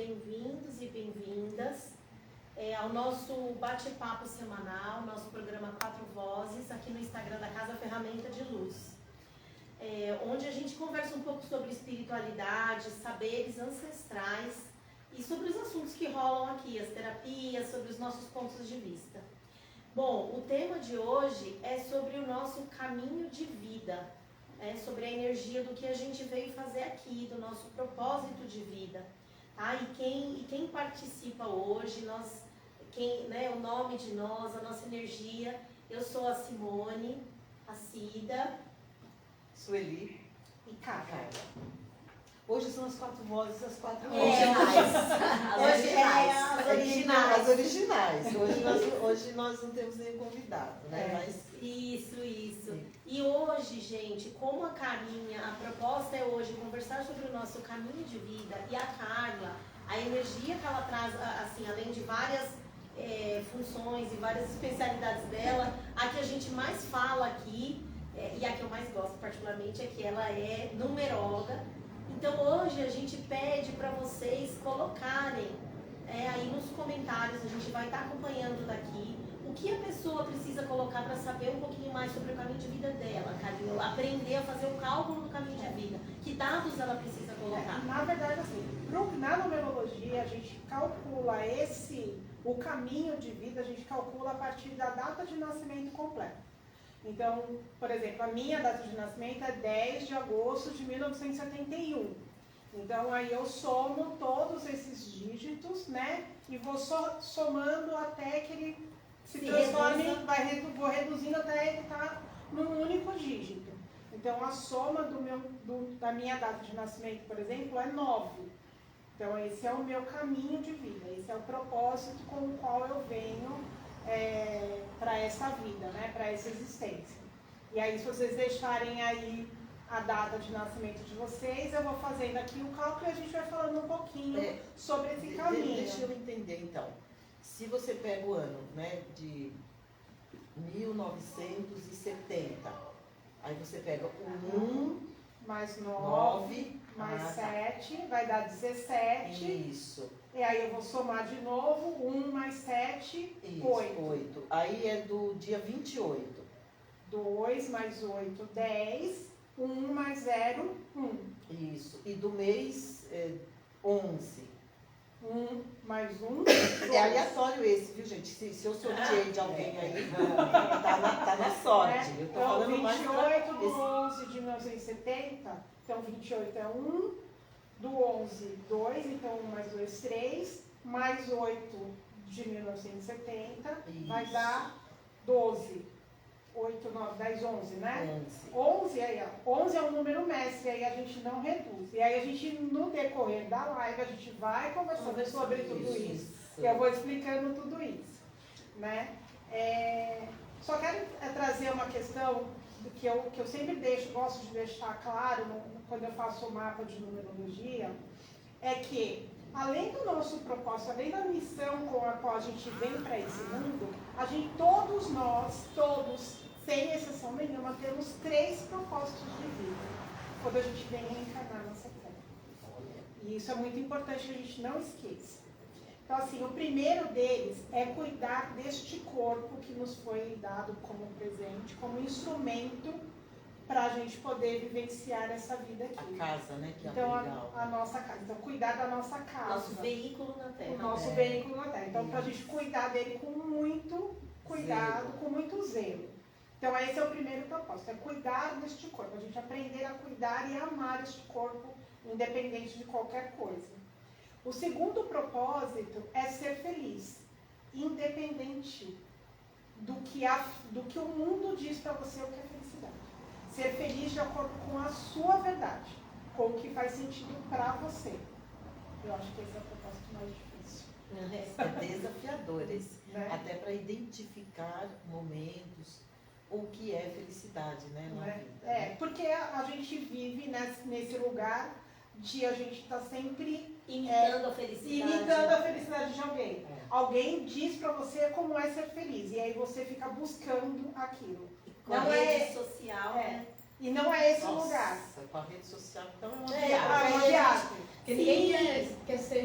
bem-vindos e bem-vindas ao nosso bate-papo semanal, nosso programa Quatro Vozes, aqui no Instagram da Casa Ferramenta de Luz, onde a gente conversa um pouco sobre espiritualidade, saberes ancestrais e sobre os assuntos que rolam aqui, as terapias, sobre os nossos pontos de vista. Bom, o tema de hoje é sobre o nosso caminho de vida, sobre a energia do que a gente veio fazer aqui, do nosso propósito de vida. Tá? E quem participa hoje, o nome de nós, a nossa energia, eu sou a Simone, a Cida, Sueli e Carla. Hoje são as quatro vozes, as quatro originais. As originais. Hoje nós não temos nenhum convidado, né? Mas... Isso. Sim. E hoje, gente, como a Carlinha, a proposta é hoje conversar sobre o nosso caminho de vida, e a Carla, a energia que ela traz, assim, além de várias funções e várias especialidades dela, a que a gente mais fala aqui, e a que eu mais gosto particularmente, é que ela é numeróloga. Então hoje a gente pede para vocês colocarem aí nos comentários, a gente vai estar acompanhando daqui, o que a pessoa precisa colocar para saber um pouquinho mais sobre o caminho de vida dela, Carlinhos, aprender a fazer um cálculo do caminho de vida, que dados ela precisa colocar. Na verdade, assim, na numerologia a gente calcula o caminho de vida, a gente calcula a partir da data de nascimento completa. Então, por exemplo, a minha data de nascimento é 10 de agosto de 1971. Então, aí eu somo todos esses dígitos, né? E vou somando até que ele se transforme, vou reduzindo até ele estar num único dígito. Então, a soma da minha data de nascimento, por exemplo, é 9. Então, esse é o meu caminho de vida, esse é o propósito com o qual eu venho para essa vida, né, para essa existência. E aí, se vocês deixarem aí a data de nascimento de vocês, eu vou fazendo aqui o cálculo e a gente vai falando um pouquinho sobre esse caminho. Deixa eu entender, então. Se você pega o ano, né, de 1970, aí você pega o 1 mais 9 mais 7, vai dar 17. Isso. E aí eu vou somar de novo, 1 mais 7, 8. Aí é do dia 28. 2 mais 8, 10. 1 mais 0, 1. Isso. E do mês 11. 1 mais 1, 2. É aleatório esse, viu, gente? Se eu sorteei de alguém aí, tá na sorte. Eu tô falando 28 mais do 11 de 1970, então 28 é 1. Do 11, 2, então 1 mais 2, 3, mais 8 de 1970, isso. Vai dar 12. 8, 9, 10, 11, né? 11 aí, ó. 11 é um número mestre, aí a gente não reduz. E aí a gente, no decorrer da live, a gente vai conversando sobre tudo isso. E eu vou explicando tudo isso, né? Só quero trazer uma questão que eu sempre gosto de deixar claro quando eu faço o mapa de numerologia, é que, além do nosso propósito, além da missão com a qual a gente vem para esse mundo, todos nós, sem exceção nenhuma, temos 3 propósitos de vida quando a gente vem reencarnar nessa Terra. E isso é muito importante que a gente não esqueça. Então, assim, o primeiro deles é cuidar deste corpo que nos foi dado como presente, como instrumento para a gente poder vivenciar essa vida aqui. A casa, né? Que então, é legal. A nossa casa. Então, cuidar da nossa casa. Nosso veículo na Terra. O nosso veículo na Terra. Então, para a gente cuidar dele com muito cuidado, com muito zelo. Então, esse é o primeiro propósito, é cuidar deste corpo. A gente aprender a cuidar e amar este corpo, independente de qualquer coisa. O segundo propósito é ser feliz, independente do que o mundo diz para você o que é felicidade. Ser feliz de acordo com a sua verdade, com o que faz sentido para você. Eu acho que esse é o propósito mais difícil. É desafiador esse, né? Até para identificar momentos, o que é felicidade, né? Na vida, porque a gente vive nesse lugar de a gente estar sempre imitando a felicidade de alguém. Alguém diz pra você como é ser feliz, e aí você fica buscando aquilo. Com a rede social, né? E não é esse o lugar. Com a rede social, então é uma viagem. Porque ninguém quer ser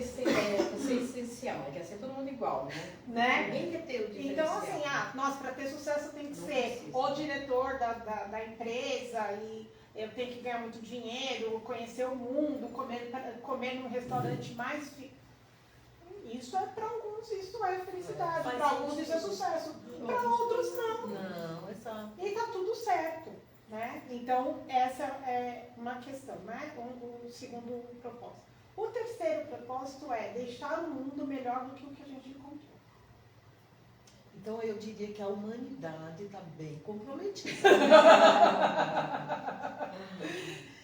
igual, né? Né? Ninguém quer ter o diferencial. Então, assim, nossa, para ter sucesso tem que Não ser precisa. o diretor da empresa e eu tenho que ganhar muito dinheiro, conhecer o mundo, comer num restaurante mais... Isso é para alguns, isso é felicidade. Para alguns isso é sucesso. Para outros não. Não, exato. E tá tudo certo, né? Então, essa é uma questão, né? O segundo propósito. O terceiro propósito é deixar o mundo melhor do que o que a gente encontrou. Então eu diria que a humanidade está bem comprometida.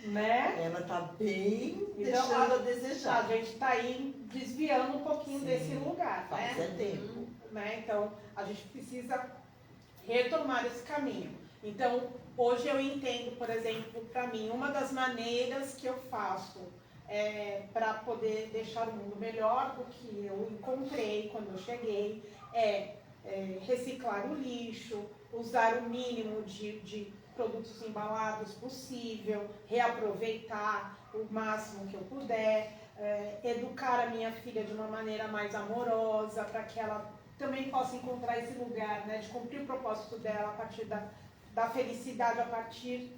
Né? Ela está bem Então, deixando a a desejar. gente está aí desviando um pouquinho Sim, desse lugar, faz né? é tempo. Né? Então, a gente precisa retomar esse caminho. Então, hoje eu entendo, por exemplo, para mim, uma das maneiras que eu faço para poder deixar o mundo melhor do que eu encontrei quando eu cheguei é reciclar o lixo, usar o mínimo de produtos embalados possível, reaproveitar o máximo que eu puder, educar a minha filha de uma maneira mais amorosa, para que ela também possa encontrar esse lugar, né, de cumprir o propósito dela a partir da felicidade, a partir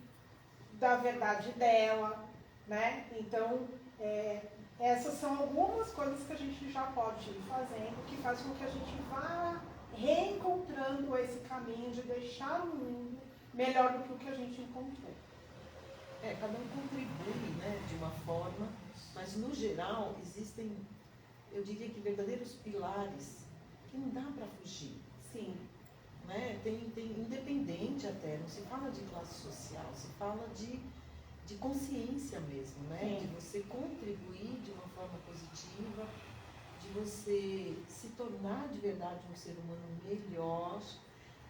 da verdade dela, né? Então, essas são algumas coisas que a gente já pode ir fazendo, que faz com que a gente vá reencontrando esse caminho de deixar o mundo melhor do que o que a gente encontrou. Cada um contribui, né, de uma forma, mas no geral existem, eu diria que verdadeiros pilares que não dá para fugir. Sim. Né? Tem independente até, não se fala de classe social, se fala de consciência mesmo, né? De você contribuir de uma forma positiva, de você se tornar de verdade um ser humano melhor.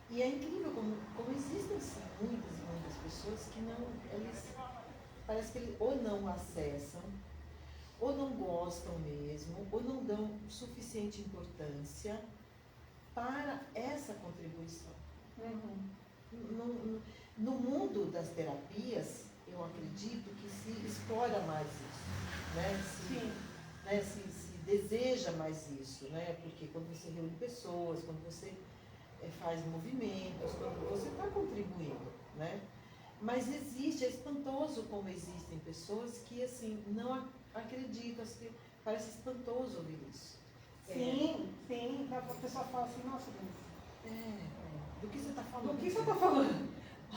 E é incrível como existem sim, muitas e muitas pessoas que não, parece que eles ou não acessam, ou não gostam mesmo, ou não dão suficiente importância para essa contribuição. Uhum. No mundo das terapias, eu acredito que se explora mais isso, né? Se deseja mais isso, né? Porque quando você reúne pessoas, quando você faz movimentos, quando você está contribuindo, né? Mas existe, é espantoso como existem pessoas que, assim, não acreditam, assim, parece espantoso ouvir isso. Sim. A pessoa fala assim, nossa, do que você está falando? do que você está falando?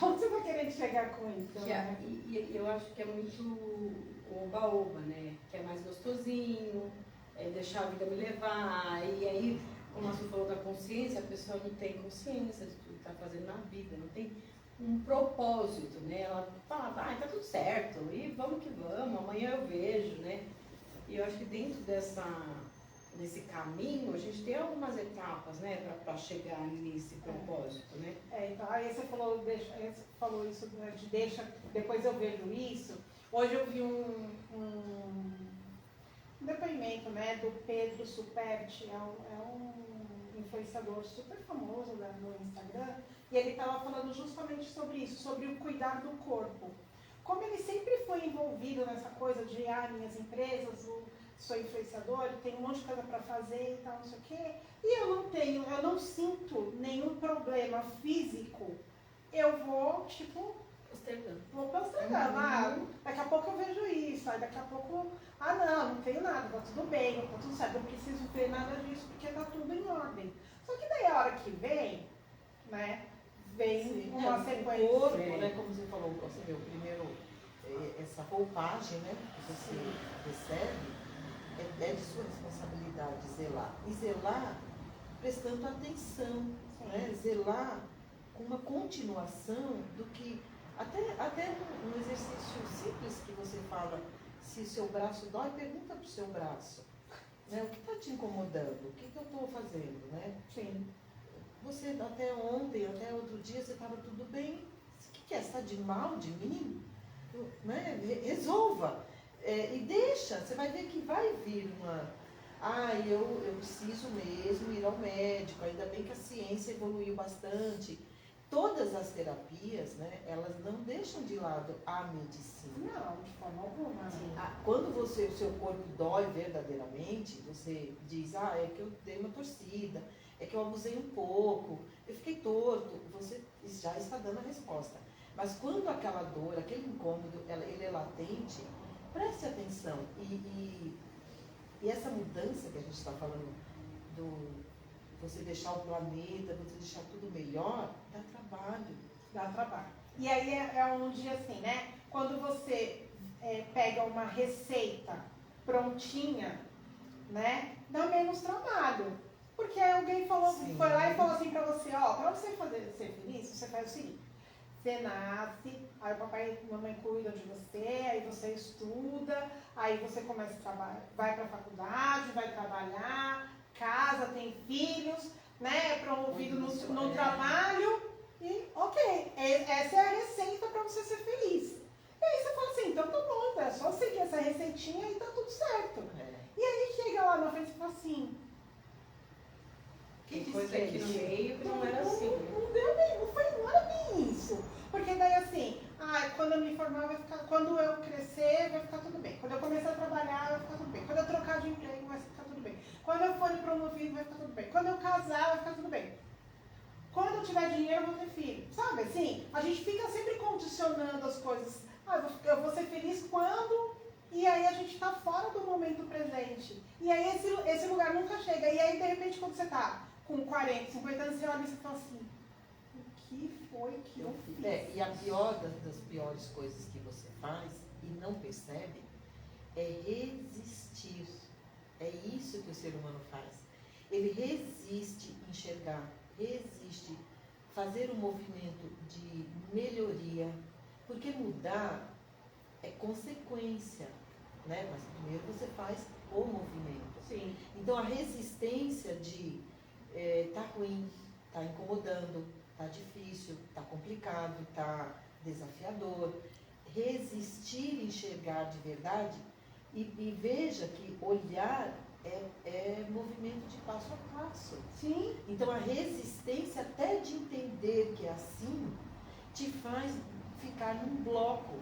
Onde você está querendo chegar com isso? Né? E eu acho que é muito oba-oba, né? Que é mais gostosinho, deixar a vida me levar. E aí, como você falou da consciência, a pessoa não tem consciência de tudo que está fazendo na vida, não tem um propósito, né? Ela fala, tá tudo certo, e vamos que vamos, amanhã eu vejo, né? E eu acho que dentro desse caminho, a gente tem algumas etapas, né, para chegar nesse propósito, né? Então, aí você falou isso, né, de deixa, depois eu vejo isso. Hoje eu vi um depoimento, né, do Pedro Superti, é um influenciador super famoso no Instagram, e ele estava falando justamente sobre isso, sobre o cuidar do corpo. Como ele sempre foi envolvido nessa coisa de, minhas empresas, sou influenciador, tenho um monte de coisa para fazer e tal, não sei o quê, e eu não sinto nenhum problema físico, eu vou, vou postergando. Daqui a pouco eu vejo isso, aí daqui a pouco, não tenho nada, tá tudo bem, tá tudo certo, não preciso ver nada disso, porque tá tudo em ordem. Só que daí a hora que vem, né, vem uma sequência. O corpo, né, como você falou, você vê, o primeiro, essa roupagem, né, que você recebe, é de sua responsabilidade zelar. E zelar prestando atenção, né? Zelar com uma continuação do que, até um exercício simples que você fala, se o seu braço dói, pergunta para o seu braço, né? O que está te incomodando? O que eu estou fazendo, né? Sim. Você até ontem, até outro dia, você estava tudo bem. O que é? Você está de mal de mim? Né? Resolva. E deixa, você vai ver que vai vir eu preciso mesmo ir ao médico, ainda bem que a ciência evoluiu bastante. todas as terapias, né, elas não deixam de lado a medicina. Não, de forma alguma. Quando o seu corpo dói verdadeiramente, você diz, é que eu dei uma torcida, é que eu abusei um pouco, eu fiquei torto, você já está dando a resposta. Mas quando aquela dor, aquele incômodo, ele é latente, preste atenção. E essa mudança que a gente está falando, você deixar o planeta, você deixar tudo melhor, dá trabalho. Dá trabalho. E aí é onde, assim, né? Quando você pega uma receita prontinha, né? Dá menos trabalho. Porque alguém foi lá e falou assim pra você, pra você ser feliz, você faz o seguinte. Você nasce, aí o papai e a mamãe cuidam de você, aí você estuda, aí você começa a trabalhar, vai pra faculdade, vai trabalhar, casa, tem filhos, né? É promovido no trabalho e ok, essa é a receita para você ser feliz. E aí você fala assim, então tá bom, é só seguir essa receitinha e tá tudo certo. E aí chega lá na frente e fala assim, tem coisa aqui no meio que não era assim. Não era bem isso. Porque daí assim, quando eu me formar vai ficar, quando eu crescer vai ficar tudo bem. Quando eu começar a trabalhar vai ficar tudo bem. Quando eu trocar de emprego vai ficar tudo bem. Quando eu for promovido vai ficar tudo bem. Quando eu casar vai ficar tudo bem. Quando eu tiver dinheiro eu vou ter filho. Sabe assim? A gente fica sempre condicionando as coisas. Eu vou ser feliz quando... E aí a gente está fora do momento presente. E aí esse lugar nunca chega. E aí de repente quando você está com 40, 50 anos, você olha e você fala assim, o que foi que eu fiz? E a pior das piores coisas que você faz e não percebe é resistir. É isso que o ser humano faz. Ele resiste enxergar, resiste fazer um movimento de melhoria, porque mudar é consequência, né? Mas primeiro você faz o movimento. Sim. Então a resistência de tá ruim, tá incomodando, tá difícil, tá complicado, tá desafiador. Resistir, enxergar de verdade e veja que olhar é movimento de passo a passo. Sim. Então a resistência até de entender que é assim te faz ficar num bloco.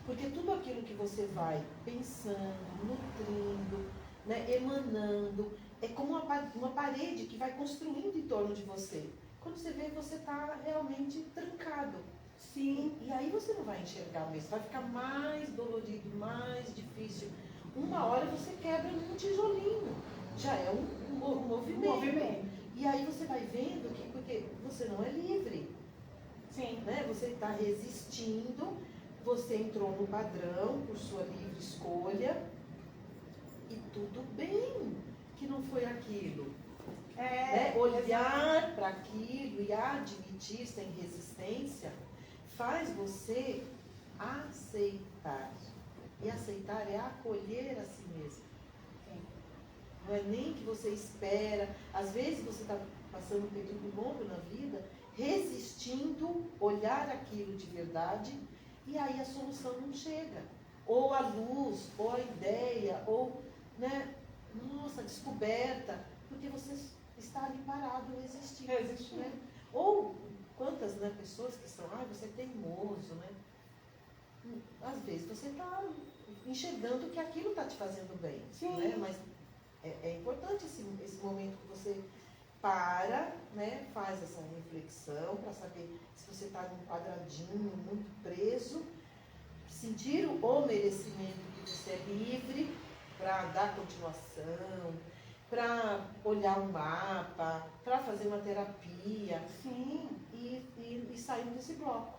Porque tudo aquilo que você vai pensando, nutrindo, né, emanando, é como uma parede que vai construindo em torno de você. Quando você vê, você está realmente trancado. Sim. E aí você não vai enxergar mesmo, vai ficar mais dolorido, mais difícil. Uma hora você quebra um tijolinho, já é um movimento. E aí você vai vendo que, porque você não é livre. Sim. Né? Você está resistindo, você entrou no padrão por sua livre escolha e tudo bem que não foi aquilo. Né? Olhar para aquilo e admitir sem resistência faz você aceitar. E aceitar é acolher a si mesmo. Não é nem que você espera. Às vezes você está passando um período longo na vida, resistindo, olhar aquilo de verdade, e aí a solução não chega. Ou a luz, ou a ideia, ou, né, nossa, a descoberta, porque você está ali parado, resistindo. Né? Ou quantas, né, pessoas que são, você é teimoso, né? Às vezes você está enxergando que aquilo está te fazendo bem. Sim. Né? Mas é importante esse momento que você para, né, faz essa reflexão para saber se você está num quadradinho muito preso, sentir o merecimento que você é livre para dar continuação, para olhar um mapa, para fazer uma terapia. Sim. E sair desse bloco.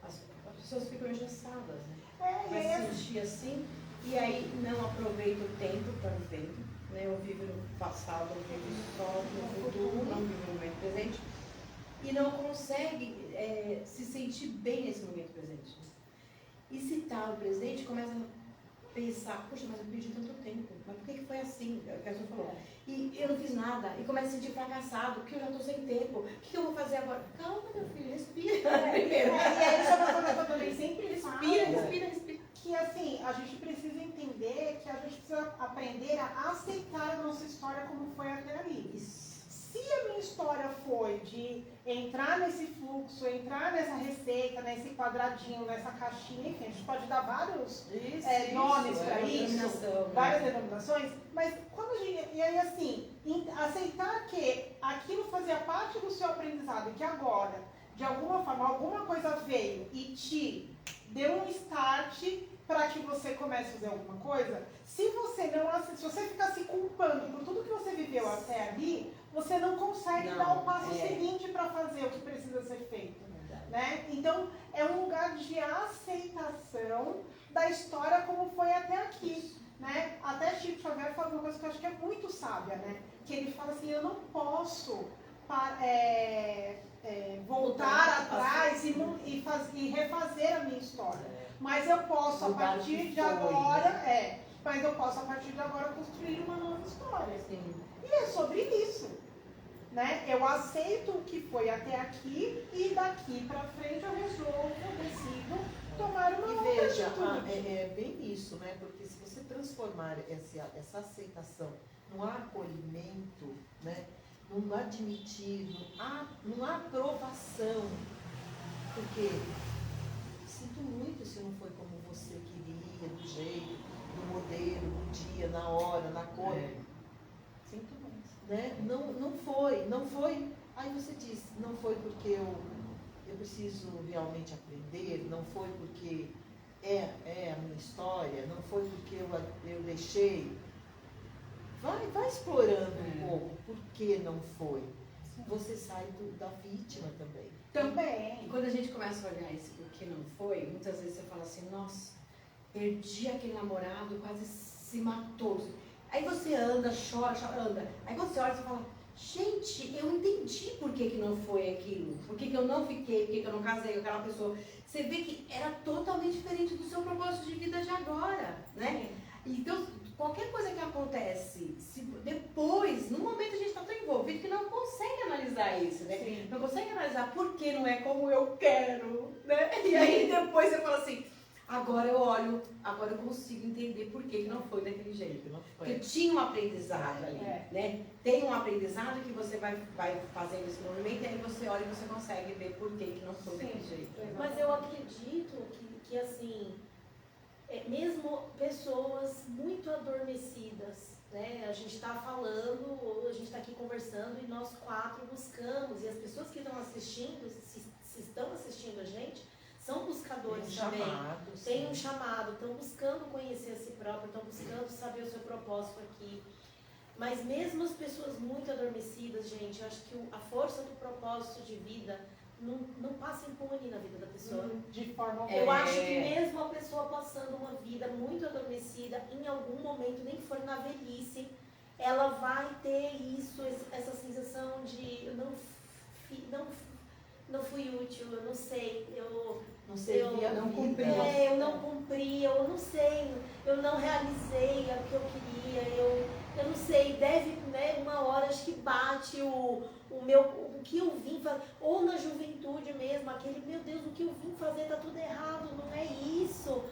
As pessoas ficam engessadas, né? Vai se sentir assim, e aí não aproveita o tempo que está vivendo, né? Eu vivo no passado, eu vivo só no futuro, não vivo no momento presente, e não consegue se sentir bem nesse momento presente. E se está no presente, começa a pensar, poxa, mas eu perdi tanto tempo, mas por que foi assim? É o que a pessoa falou. E eu não fiz nada, e começa a se sentir fracassado, porque eu já estou sem tempo, o que eu vou fazer agora? Calma, meu filho, respira primeiro. E aí isso é uma coisa que eu também sempre falo. Respira. Que assim, a gente precisa entender que a gente precisa aprender a aceitar a nossa história como foi aquela ali. Se a minha história foi de entrar nesse fluxo, entrar nessa receita, nesse quadradinho, nessa caixinha, enfim, a gente pode dar vários nomes para isso, várias denominações, mas quando a gente, e aí assim, aceitar que aquilo fazia parte do seu aprendizado e que agora, de alguma forma, alguma coisa veio e te deu um start para que você comece a fazer alguma coisa, se você ficar se culpando por tudo que você viveu até ali, você não consegue dar o passo seguinte para fazer o que precisa ser feito. Né? Então, é um lugar de aceitação da história como foi até aqui. Né? Até Chico Xavier fala uma coisa que eu acho que é muito sábia, né? Que ele fala assim, eu não posso voltar atrás e refazer a minha história. Mas eu posso, a partir de agora, construir uma nova história. Sim. E é sobre isso. Né? Eu aceito o que foi até aqui e daqui para frente eu resolvo, eu decido tomar uma nova atitude. É bem isso, né? Porque se você transformar essa aceitação num acolhimento, né? Num admitir, numa aprovação, porque sinto muito se não foi como você queria, do jeito, do modelo, do dia, na hora, na cor. Sinto muito. Né? Não foi. Aí você diz, não foi porque eu preciso realmente aprender, não foi porque é a minha história, não foi porque eu deixei. Vai explorando um pouco por que não foi. Você sai da vítima também. E quando a gente começa a olhar esse por que não foi, muitas vezes você fala assim, nossa, perdi aquele namorado, quase se matou. Aí você anda, chora, anda. Aí você olha e fala, gente, eu entendi por que não foi aquilo. Por que eu não fiquei, por que eu não casei com aquela pessoa. Você vê que era totalmente diferente do seu propósito de vida de agora, né? Então, qualquer coisa que acontece, se depois, no momento a gente está tão envolvido que não consegue analisar isso, né? Sim. Não consegue analisar por que não é como eu quero, né? E aí depois você fala assim, agora eu olho, agora eu consigo entender por que não foi daquele jeito. Porque tinha um aprendizado ali, né? Tem um aprendizado que você vai fazendo esse movimento e aí você olha e você consegue ver por que não foi daquele jeito. Mas eu acredito que assim, mesmo pessoas muito adormecidas, né? A gente está falando, a gente está aqui conversando e nós 4 buscamos, e as pessoas que estão assistindo, se estão assistindo a gente, são buscadores também. Tem um chamado, estão buscando conhecer a si próprio, estão buscando saber o seu propósito aqui. Mas mesmo as pessoas muito adormecidas, gente, eu acho que a força do propósito de vida não passa impune na vida da pessoa. De forma eu acho que mesmo a pessoa passando uma vida muito adormecida, em algum momento, nem que for na velhice, ela vai ter isso, essa sensação de eu não fui útil, eu não sei, eu não cumpri, eu não sei, eu não realizei o que eu queria, eu não sei, deve, né, uma hora acho que bate o que eu vim fazer, ou na juventude mesmo, aquele, meu Deus, o que eu vim fazer tá tudo errado, não é isso.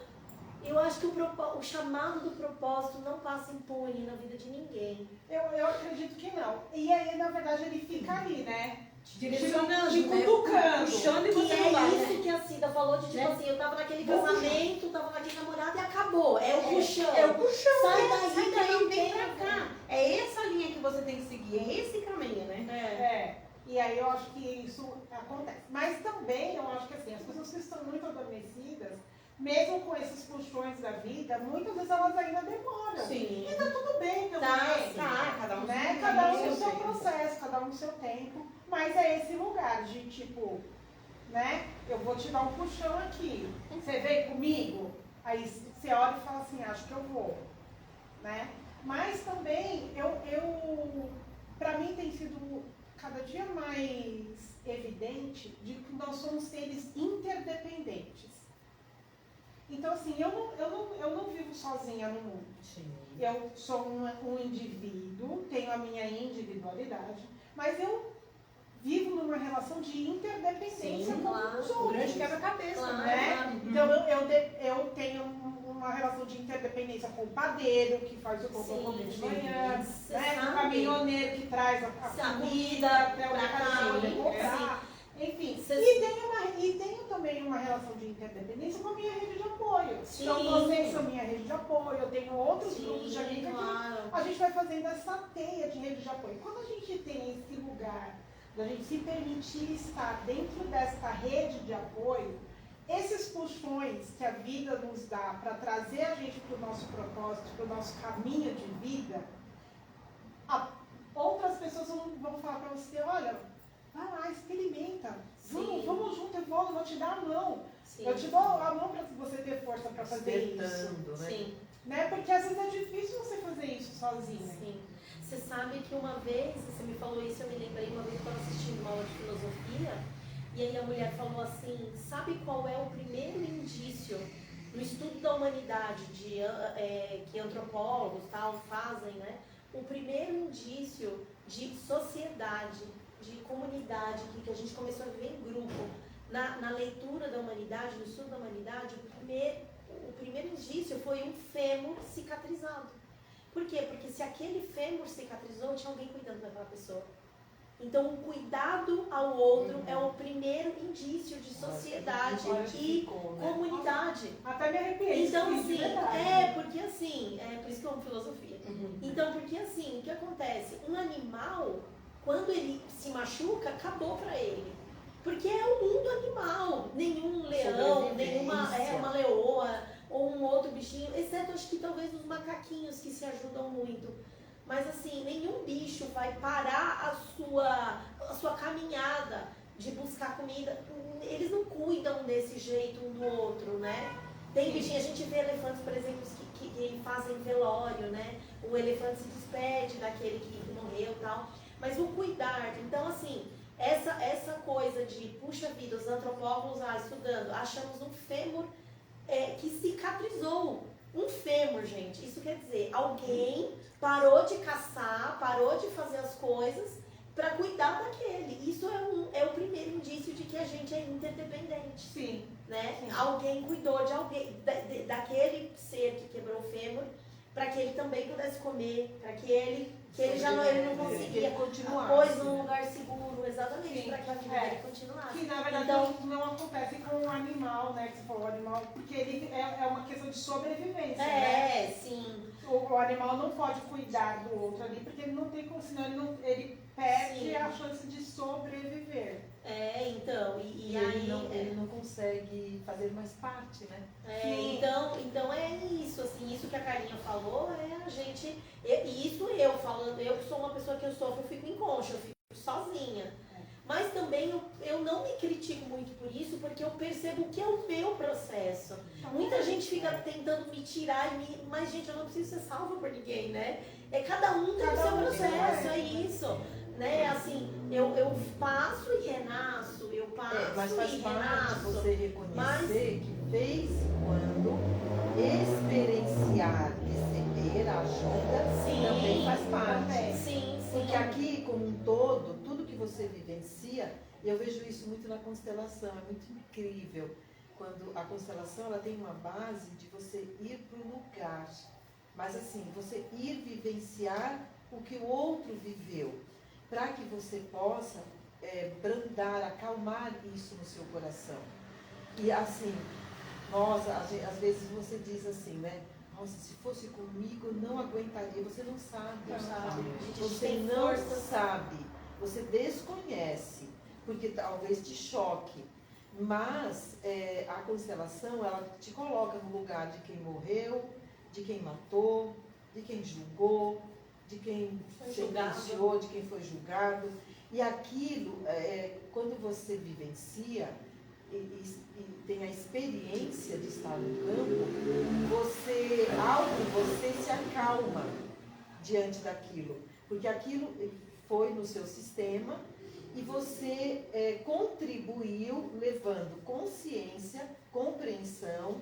Eu acho que o chamado do propósito não passa impune na vida de ninguém. Eu acredito que não. E aí, na verdade, ele fica ali, né? Direcionando, te cutucando, puxando e você não vai, isso né? Que a Cida falou de tipo assim, eu tava naquele casamento, tava naquele namorado e acabou. É o puxão. É o puxão. Sai daí, vem pra cá. É essa linha que você tem que seguir, é esse caminho, né? E aí eu acho que isso acontece. Mas também eu acho que assim, as pessoas que estão muito adormecidas, mesmo com esses puxões da vida, muitas vezes elas ainda demoram. Sim. E tá tudo bem também. Cada um, né? Cada um no seu processo, cada um no seu tempo. Mas é esse lugar de tipo, né? Eu vou te dar um puxão aqui. Você vem comigo? Aí você olha e fala assim, acho que eu vou. Né? Mas também, pra mim tem sido cada dia mais evidente de que nós somos seres interdependentes. Então, assim, eu não vivo sozinha no mundo. Sim. Eu sou um indivíduo, tenho a minha individualidade, mas eu vivo numa relação de interdependência com os outros. Um grande quebra-cabeça, claro, né? claro. Então, eu tenho uma relação de interdependência com o padeiro, que faz o cocô comer de manhã, Você né? O sabe. caminhoneiro que traz a comida até o pra mercado poder cá, comprar. Enfim, Você- e tenho também uma relação de interdependência com a minha rede de apoio. Sim. Então vocês são minha rede de apoio, eu tenho outros Sim, grupos de amigos que claro. a gente vai fazendo essa teia de rede de apoio. Quando a gente tem esse lugar da gente se permitir estar dentro desta rede de apoio, esses puxões que a vida nos dá para trazer a gente para o nosso propósito, para o nosso caminho de vida, outras pessoas vão falar para você, olha, vai lá, experimenta, vamos junto, eu vou te dar a mão. Sim. Eu te dou a mão para você ter força para fazer isso. Despertando, né? Sim. Né? Porque às vezes é difícil você fazer isso sozinha. Sim. Você sabe que uma vez, você me falou isso, eu me lembrei uma vez que eu estava assistindo uma aula de filosofia, e aí a mulher falou assim, sabe qual é o primeiro indício no estudo da humanidade que antropólogos tal fazem, né? O primeiro indício de sociedade, de comunidade, que a gente começou a viver em grupo, na leitura da humanidade, no estudo da humanidade, o primeiro indício foi um fêmur cicatrizado. Por quê? Porque se aquele fêmur cicatrizou, tinha alguém cuidando daquela pessoa. Então, o cuidado ao outro é o primeiro indício de sociedade e comunidade. Até me arrepiei. Então, isso, de assim, verdade. porque assim, por isso que eu amo filosofia. Uhum. Então, porque assim, o que acontece? Um animal, quando ele se machuca, acabou pra ele. Porque é o mundo animal. Nenhum leão, nenhuma uma leoa ou um outro bichinho, exceto acho que talvez os macaquinhos que se ajudam muito. Mas assim, nenhum bicho vai parar a sua caminhada de buscar comida. Eles não cuidam desse jeito um do outro, né? Tem bichinho, a gente vê elefantes, por exemplo, que fazem velório, né? O elefante se despede daquele que morreu e tal. Mas o cuidar, então assim, essa coisa de, puxa vida, os antropólogos estudando, achamos um fêmur que cicatrizou. Um fêmur, gente, isso quer dizer, alguém parou de caçar, parou de fazer as coisas para cuidar daquele. Isso é o primeiro indício de que a gente é interdependente. Sim. Né? Sim. Alguém cuidou de alguém, daquele ser que quebrou o fêmur, para que ele também pudesse comer, para que ele não conseguia continuar. pôs num lugar seguro, exatamente, Sim. para que a vida dele continuasse. Que na verdade Então, não acontece com o animal, né? Que você falou, o animal, porque ele é uma questão de sobrevivência, né? sim. O animal não pode cuidar do outro ali, porque ele não tem como, senão ele perde Sim. a chance de sobreviver. Então, E aí... ele não consegue fazer mais parte, né? Então é isso, assim, isso que a Carlinha falou é a gente. Isso eu falando, eu que sou uma pessoa que eu sofro, eu fico em concha, eu fico sozinha. Mas também eu não me critico muito por isso, porque eu percebo que é o meu processo. Muita gente fica tentando me tirar, mas gente, eu não preciso ser salva por ninguém, né? Cada um tem o seu processo, é isso. Né? Assim, eu passo e renasço, eu passo Mas faz e parte renasço. você reconhecer que vez em quando experienciar, receber a ajuda Sim, também faz parte. Sim. Porque aqui, como um todo, tudo que você vivencia, e eu vejo isso muito na constelação, é muito incrível. Quando a constelação ela tem uma base de você ir para o lugar, mas assim, você ir vivenciar o que o outro viveu, para que você possa brandar, acalmar isso no seu coração. E assim, às vezes você diz assim, né? Nossa, se fosse comigo, eu não aguentaria. Você não sabe. Você não sabe. Você desconhece, porque talvez te choque. Mas a constelação, ela te coloca no lugar de quem morreu, de quem matou, de quem julgou, de quem sentenciou, de quem foi julgado. E aquilo, quando você vivencia e tem a experiência de estar no campo, você se acalma diante daquilo. Porque aquilo foi no seu sistema e você contribuiu levando consciência, compreensão,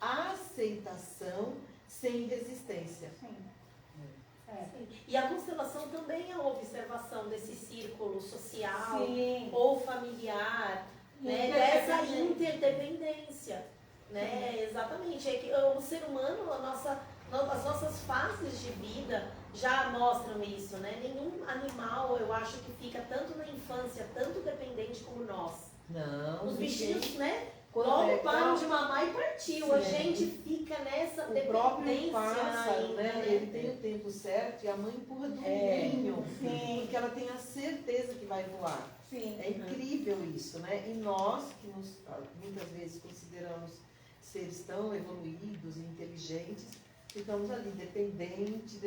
aceitação, sem resistência. Sim. Sim. E a constelação também é a observação desse círculo social Sim. ou familiar, né? Dessa interdependência. né? Exatamente. É que o ser humano, as nossas fases de vida já mostram isso, né? Nenhum animal, eu acho que fica tanto na infância, tanto dependente como nós. Não, Os bichinhos, né? Quando Logo é param tal- de mamar e partiu. Sim, A gente fica nessa O próprio dependência pássaro, ainda, né? Ele tem o tempo certo e a mãe empurra do ninho, Sim. porque ela tem a certeza que vai voar. Sim. É incrível isso, né? E nós, que muitas vezes consideramos seres tão evoluídos e inteligentes, ficamos ali dependentes,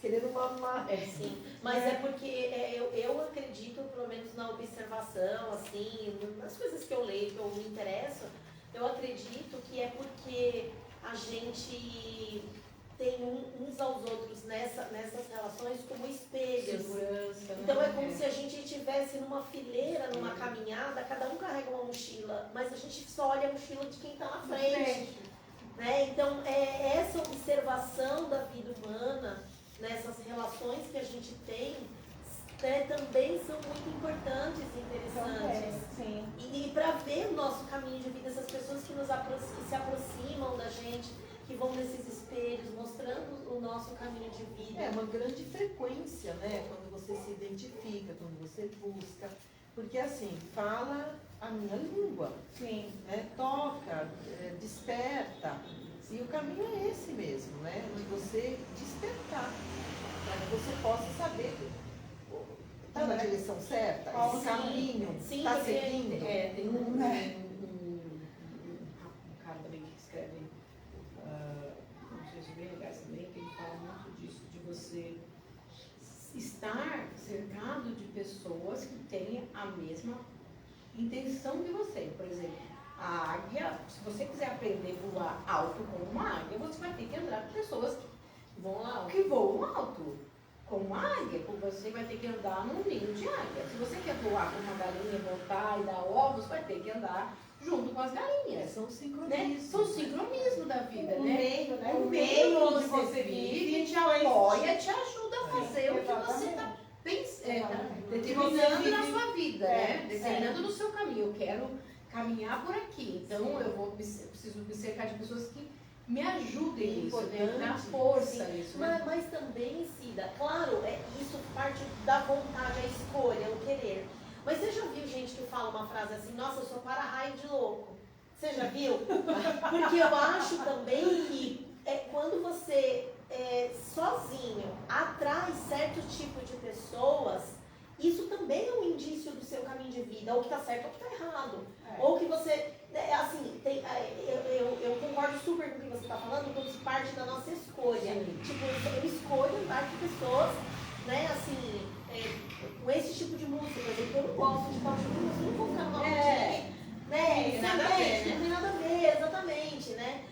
querendo mamar. Sim, mas é porque eu acredito, pelo menos na observação, assim, nas coisas que eu leio, que eu me interesso, eu acredito que é porque a gente tem uns aos outros nessas relações como espelhos. Segurança, Então né? é como se a gente estivesse numa fileira, numa caminhada, cada um carrega uma mochila, mas a gente só olha a mochila de quem está na frente. Né? Então, essa observação da vida humana, nessas relações que a gente tem, né, também são muito importantes e interessantes. Sim. E para ver o nosso caminho de vida, essas pessoas que que se aproximam da gente, que vão nesses espelhos, mostrando o nosso caminho de vida. É uma grande frequência, né? Quando você se identifica, quando você busca. Porque assim, fala a minha língua, Sim. né? Toca, desperta. E o caminho é esse mesmo, né? De você despertar, para que você possa saber que está na direção certa, Qual esse caminho, Sim, está porque seguindo. Tem um cara também que escreve uns bem legais também, que ele fala muito disso, de você estar cercado de pessoas que têm a mesma intenção de você. Por exemplo, a águia, se você quiser aprender a voar alto como uma águia, você vai ter que andar com pessoas que voam alto como uma águia, porque você vai ter que andar num ninho de águia. Se você quer voar como uma galinha, voltar e dar ovos, vai ter que andar junto com as galinhas. São Né? sincronismos. São sincronismo da vida, O né? meio, né? O meio onde que você vive te te apoia, te ajuda a fazer o que você Exatamente. está determinando Que você na vive- sua vida, É, né? Determinando no seu caminho. Eu quero caminhar por aqui, então eu preciso me cercar de pessoas que me ajudem nisso, né? Dar força nisso, né? Mas também, Cida, claro, isso parte da vontade, a escolha, o querer. Mas você já viu gente que fala uma frase assim, nossa, eu sou para-raio de louco? Você já viu? Porque eu acho também que quando você sozinho atrai certo tipo de pessoas, isso também é um indício do seu caminho de vida, ou que está certo ou que está errado. Ou que você, assim, eu concordo super com o que você está falando, quando se parte da nossa escolha. Sim. Tipo, eu escolho andar com pessoas, né, assim, com esse tipo de música, por exemplo, eu não gosto de tal tipo de música, eu não vou ficar numa música que, né, Tem nada a ver, né? não tem nada a ver, exatamente, né?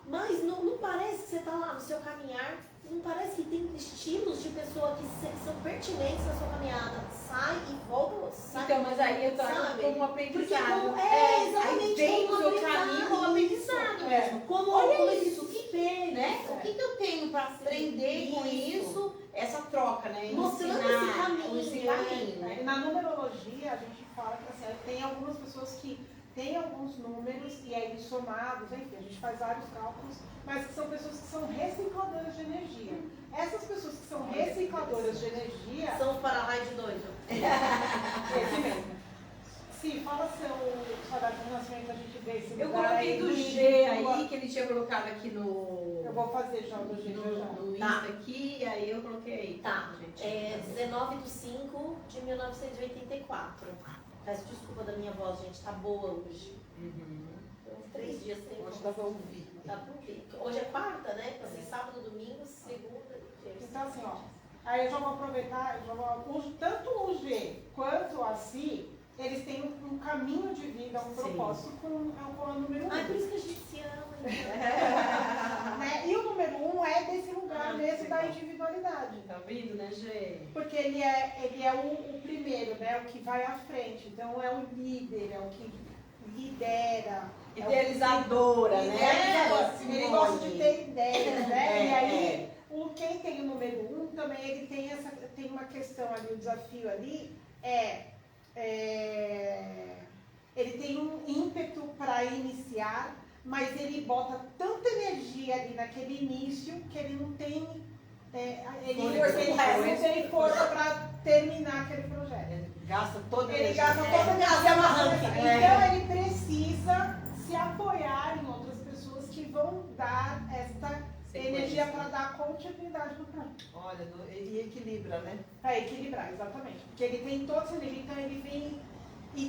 Mas não parece que você está lá no seu caminhar, não parece que tem estilos de pessoa que são pertinentes na sua caminhada. Sai e volta, sai. Então, mas aí eu trago Sabe? como Porque aprendizado. aí Aí vem como o seu aprendizado, caminho como aprendizado isso. mesmo. Como Olha isso, que bem, Né? O que eu tenho para aprender com isso? Essa troca, né? Mostrando Ensinar, esse caminho, esse caminho, né? Na numerologia, a gente fala que assim, tem algumas pessoas que têm alguns números e aí somados, enfim, a gente faz vários cálculos, mas que são pessoas que são recicladoras de energia. Essas pessoas que são recicladoras de energia, São os para-raio de doido. esse mesmo. Se fala sua data de nascimento, a gente vê esse Eu lugar coloquei aí, do no G Google. aí, que ele tinha colocado aqui no. Eu vou fazer já o do G já. No Insta aqui, e aí eu coloquei aí. Tá, gente. 19 de 5 de 1984. Peço desculpa da minha voz, gente, tá boa hoje. Uhum. Tem uns 3 dias sem Hoje dá para ouvir. Dá pra ouvir. Hoje é quarta, né? Passei sábado, domingo, segunda e terça. Então assim, ó, aí eu já vou aproveitar, tanto o G quanto a Si, eles têm um caminho de vida, um Sim. propósito com o número 1. Ai, por isso que a gente se ama. Né? E o número 1 é desse lugar mesmo da legal. individualidade. Tá vendo, né, Gê? Porque ele é o primeiro, né? O que vai à frente. Então é o líder, é o que lidera. Idealizadora, né? Ele gosta de ter ideias, né? É, E aí, quem tem o número 1 também, ele tem uma questão ali, o desafio ali ele tem um ímpeto para iniciar, mas ele bota tanta energia ali naquele início que ele não tem ele não tem força para terminar aquele projeto. Ele gasta toda a Ele energia. gasta toda a gasta energia. no arranque. Então ele precisa se apoiar em outras pessoas que vão dar esta energia para dar continuidade no projeto. Olha, ele equilibra, né? Para equilibrar, exatamente. Porque ele tem toda essa energia, então ele vem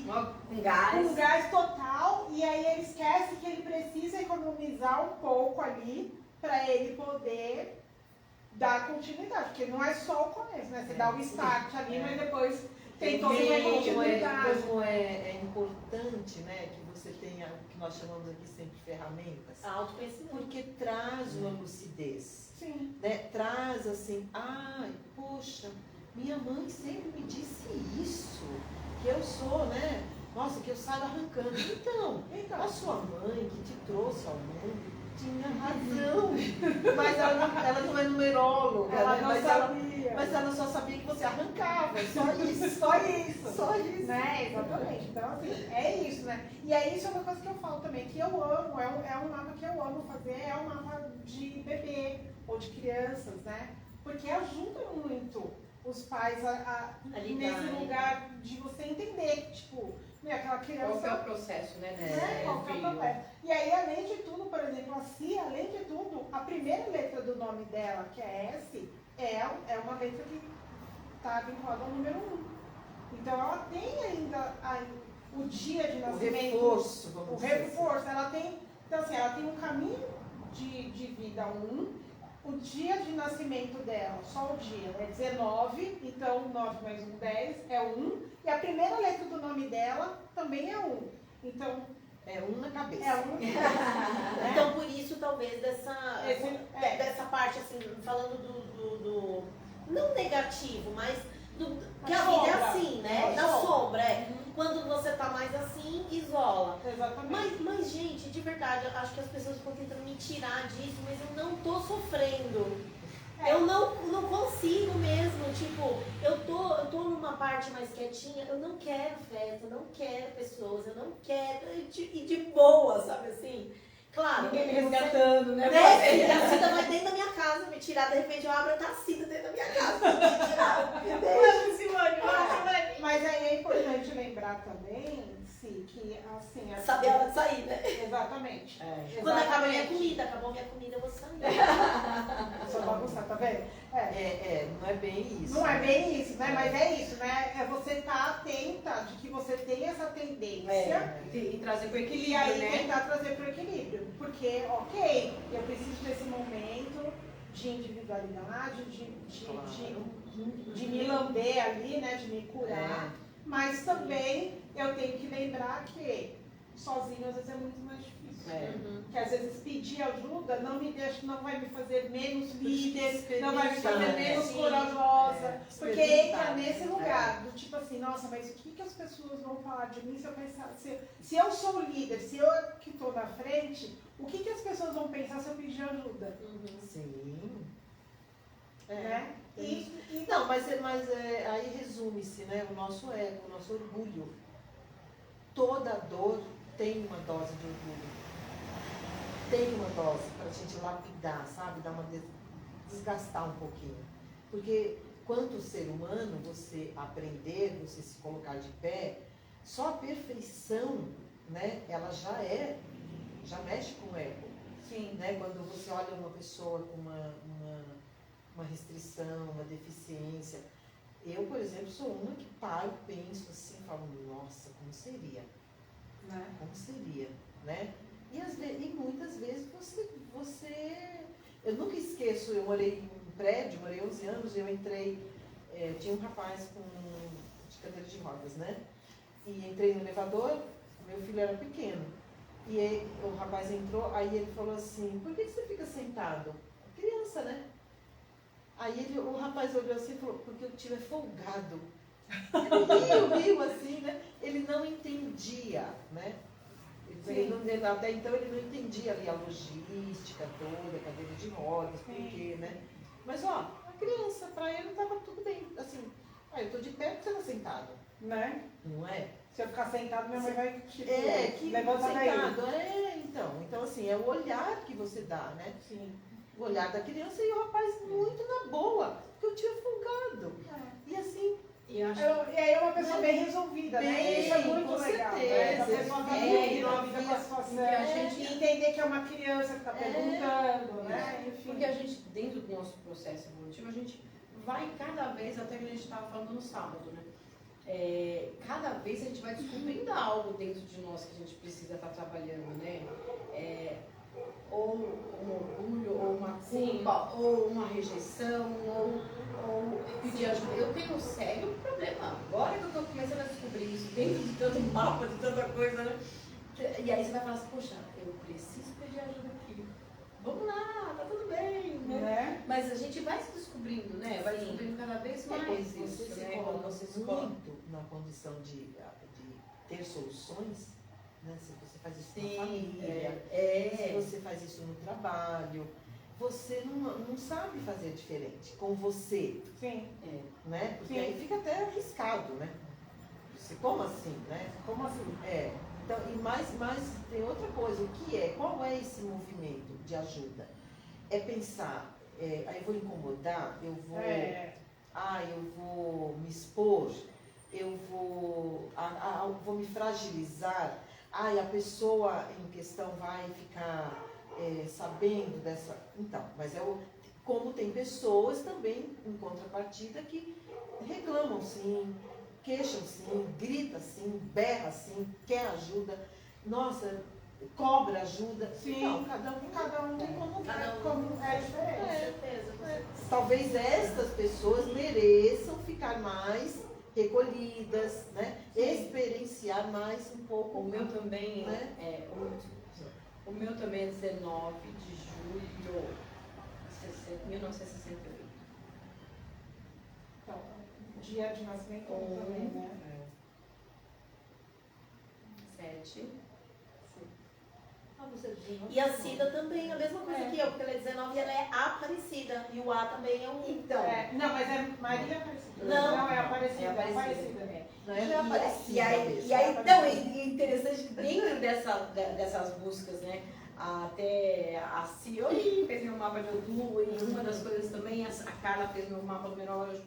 Com gás. com gás total, e aí ele esquece que ele precisa economizar um pouco ali para ele poder dar continuidade, porque não é só o começo, né? Você dá o start ali, mas depois tem toda uma continuidade. Como é importante, né, que você tenha o que nós chamamos aqui sempre ferramentas, Autoconhecimento. porque traz uma lucidez, Sim. né? Traz assim, ai, poxa, minha mãe sempre me disse isso, que eu sou, né? Nossa, que eu saio arrancando. Então, a sua mãe que te trouxe ao mundo tinha razão, mas ela não é numeróloga, Ela né? não mas sabia. mas ela só sabia que você arrancava, só isso. Só isso. Só isso. Né? Exatamente. Então, assim, é isso, né? E aí, isso é uma coisa que eu falo também, que eu amo, é um mapa que eu amo fazer, é um mapa de bebê ou de crianças, né? Porque ajuda muito os pais a lidar, nesse né? lugar de você entender que, tipo, aquela criança... Qual que é o processo, né? Qual que é o papel? E aí, além de tudo, por exemplo, a Cia, além de tudo, a primeira letra do nome dela, que é S, é uma letra que está vinculada ao número 1. Então, ela tem ainda o dia de nascimento. O reforço, vamos O dizer reforço. Ela tem, então, assim, ela tem um caminho de vida 1. O dia de nascimento dela, só o dia, é 19, então 9 mais 1, 10, é 1. E a primeira letra do nome dela também é 1. Então, é um na cabeça. é 1. Então, por isso, talvez, Esse- dessa parte, assim, falando do não negativo, mas que A a vida é sombra. assim, né? A Da sombra. sombra, Quando você tá mais assim, isola. Exatamente. Mas, gente, de verdade, eu acho que as pessoas ficam tentando me tirar disso, mas eu não tô sofrendo. Eu não consigo mesmo, tipo, eu tô numa parte mais quietinha, eu não quero festa, eu não quero pessoas, eu não quero ir de boa, sabe assim? Claro, Ninguém me você- resgatando, né? né? A Tacita vai dentro da minha casa me tirar, de repente eu abro a Tacita dentro da minha casa. Me tirar, me deixa. Simone, Mas aí é importante lembrar também, Sim, que assim... Saber a hora de sair, né? Exatamente. Quando acaba a minha comida, acabou a minha comida, eu vou sair. Só bagunçar, tá vendo? Não é bem isso. Não é bem isso, né? Mas é isso, né? É você estar atenta de que você tem essa tendência E trazer para o e equilíbrio, aí né? tentar trazer para o equilíbrio. Porque, ok, eu preciso desse momento de individualidade, de me lamber ali, né? De me curar. Mas também eu tenho que lembrar que sozinho às vezes é muito mais difícil. Que às vezes pedir ajuda não vai me fazer menos líder, não vai me fazer menos corajosa. Porque entra nesse lugar do tipo assim, nossa, mas o que as pessoas vão falar de mim se eu pensar, se eu sou o líder, se eu que estou na frente, o que as pessoas vão pensar se eu pedir ajuda? Sim. Né? Não, mas aí resume-se, né? O nosso ego, o nosso orgulho. Toda dor tem uma dose de orgulho. Tem uma dose para a gente lapidar, sabe? Desgastar um pouquinho. Porque quanto ser humano, você aprender, você se colocar de pé, só a perfeição, né? Ela já mexe com o ego. Sim. Né? Quando você olha uma pessoa com uma restrição, uma deficiência. Eu, por exemplo, sou uma que paro, penso assim, falo, nossa, como seria? Né? Como seria? Né? E muitas vezes você... Eu nunca esqueço, eu morei em um prédio, morei 11 anos, eu entrei, tinha um rapaz de cadeira de rodas, né? E entrei no elevador, meu filho era pequeno. E aí, o rapaz entrou, aí ele falou assim, por que você fica sentado? Criança, né? Aí o rapaz olhou assim e falou, porque o tio é folgado. Ele riu assim, né? Ele não entendia, né? Até então ele não entendia ali a logística toda, a cadeira de rodas, por quê, né? Mas ó, a criança, pra ele estava tudo bem. Assim, eu tô de pé porque você tá sentado. Né? Não é? Se eu ficar sentado, minha mãe vai tipo, que levanta daí. sentado, então assim, é o olhar que você dá, né? Sim. O olhar da criança e o rapaz muito na boa, porque eu tinha folgado. E assim, E eu acho E aí é uma pessoa bem resolvida, né? Isso é muito com legal. certeza. A pessoa tá bem resolvida com a situação. E entender que é uma criança que está perguntando, né? Enfim. porque a gente, dentro do nosso processo evolutivo, a gente vai cada vez, até que a gente estava falando no sábado, né? Cada vez a gente vai descobrindo algo dentro de nós que a gente precisa estar trabalhando, né? Ou um orgulho, ou uma culpa, ou uma rejeição, ou pedir ajuda. Eu tenho um sério problema. Agora que eu estou começando a descobrir isso dentro de tanto mapa, de tanta coisa, né? E aí você vai falar assim, poxa, eu preciso pedir ajuda aqui. Vamos lá, tá tudo bem, né? Mas a gente vai se descobrindo, né? Vai descobrindo cada vez mais você isso, se né? coloca Você escolhe. muito na condição de ter soluções, né? Se você faz isso Sim, na família, se você faz isso no trabalho, você não sabe fazer diferente com você, Sim. né? Porque Sim. aí fica até arriscado, né? Como assim, né? Como assim? Então, e mais tem outra coisa, o que é? Qual é esse movimento de ajuda? É pensar, aí eu vou incomodar, eu vou me expor, eu vou me fragilizar, a pessoa em questão vai ficar sabendo dessa... Então, mas como tem pessoas também, em contrapartida, que reclamam sim, queixam sim, grita sim, berra sim, quer ajuda, nossa, cobra ajuda. Sim. Não, cada um tem como É diferente. Com certeza. Talvez estas pessoas mereçam ficar mais recolhidas, né? Experienciar mais um pouco. O meu também né? O meu também é 19 de julho de 1968. Então, dia de nascimento também, né? 7. E a Cida também, a mesma coisa que eu, porque ela é 19 e ela é Aparecida. E o A também é um. Então. Não, mas é Maria Aparecida. Não, é Aparecida. É Aparecida. Aparecida. Não é Aparecida E aí, mesmo. então, é interessante que dentro dessas buscas, né? Até a Cioli fez meu mapa de Odu e uma das coisas também, a Carla fez meu mapa numerológico.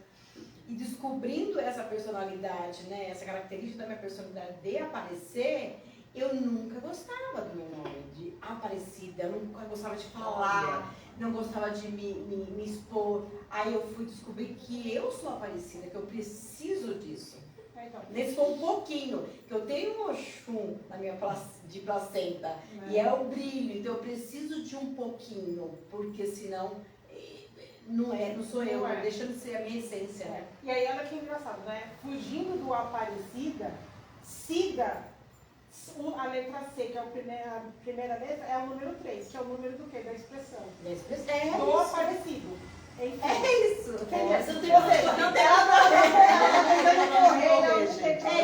E descobrindo essa personalidade, né? Essa característica da minha personalidade de aparecer, eu nunca gostava do meu nome, de Aparecida, eu nunca gostava de falar, não gostava de me expor. Aí eu fui descobrir que eu sou Aparecida, que eu preciso disso. Então, Nesse foi um pouquinho, que eu tenho um Oxum na minha de placenta, e é o brilho, então eu preciso de um pouquinho, porque senão não sou eu, deixando de ser a minha essência, né? E aí, olha que engraçado, né? Fugindo do Aparecida, Cida, a letra C, que é a primeira letra, é o número 3, que é o número do quê? Da expressão. Do Aparecido. Enfim. É isso! Não tem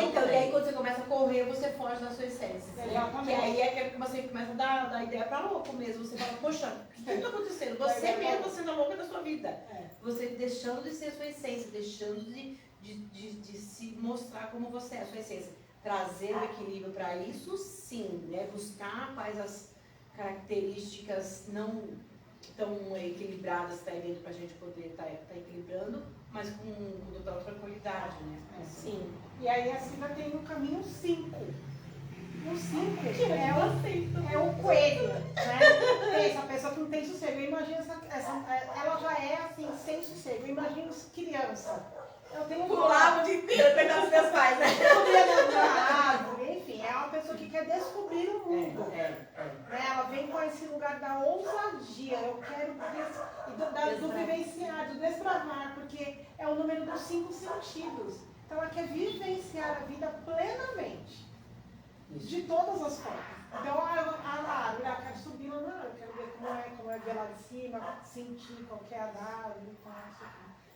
então, e aí quando você começa a correr, você foge da sua essência. Exatamente. Que aí é que você começa a dar ideia pra louco mesmo. Você fala, poxa, o que está acontecendo? Você mesmo sendo a louca da sua vida. Você deixando de ser a sua essência, deixando de se mostrar como você é, a sua essência. Trazer o equilíbrio para isso, sim, né? Buscar quais as características não tão equilibradas que tá aí dentro para a gente poder estar equilibrando, mas com total tranquilidade, né? Sim. E aí a Cida tem um caminho 5. O 5 é o coelho, né? Essa pessoa que não tem sossego. Eu imagino ela já é assim, sem sossego. Eu imagino criança. Eu tenho Pulava o dia inteiro, cuidando dos meus pais, né? Enfim, é uma pessoa que quer descobrir o mundo. Ela vem com esse lugar da ousadia. Eu quero do vivenciar, do desbravar, porque é o número dos 5 sentidos. Então ela quer vivenciar a vida plenamente. De todas as formas. Então a árvore, ela quer subir lá na árvore, quero ver como é ver lá de cima, sentir qual que é a árvore,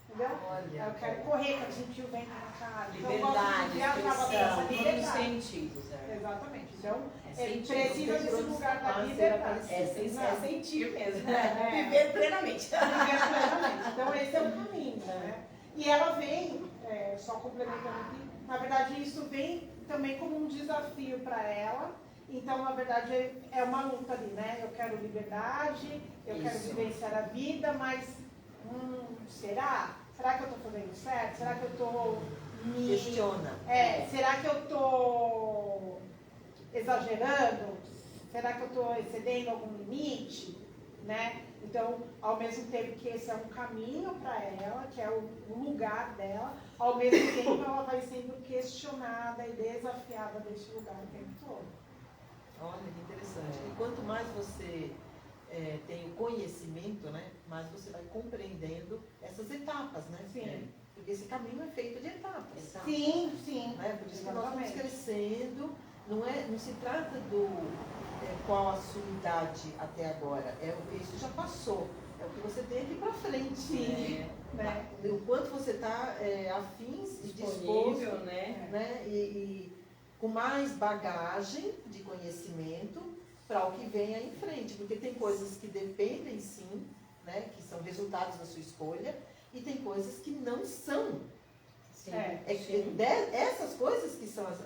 entendeu? Eu quero correr, quero sentir o vento na cara. Liberdade, expressão, todos os sentidos. Exatamente. Então, ele sentir, precisa desse lugar da liberdade. É sentir mesmo. Viver plenamente. Viver plenamente. Então, esse é o caminho, né? E ela vem, só complementando aqui, na verdade, isso vem também como um desafio para ela. Então, na verdade, é uma luta ali, né? Eu quero liberdade, eu quero vivenciar a vida, mas será? Será que eu estou fazendo certo? Será que eu estou me... Questiona. Será que eu estou exagerando? Será que eu estou excedendo algum limite? Né? Então, ao mesmo tempo que esse é um caminho para ela, que é o lugar dela, ao mesmo tempo ela vai sendo questionada e desafiada desse lugar o tempo todo. Olha que interessante. E quanto mais você tem o conhecimento, né, mais você vai compreendendo essas etapas, né? Sim. Porque esse caminho é feito de etapas. Sim, sim. Né? Por isso que nós vamos crescendo. Não se trata do qual a sua idade até agora. Isso já passou. É o que você tem aqui para frente. Sim. Né? O quanto você está afins e disposto, né? E com mais bagagem de conhecimento para o que vem aí em frente. Porque tem coisas que dependem sim, né? Que são resultados da sua escolha, e tem coisas que não são. Sim. Essas coisas que são as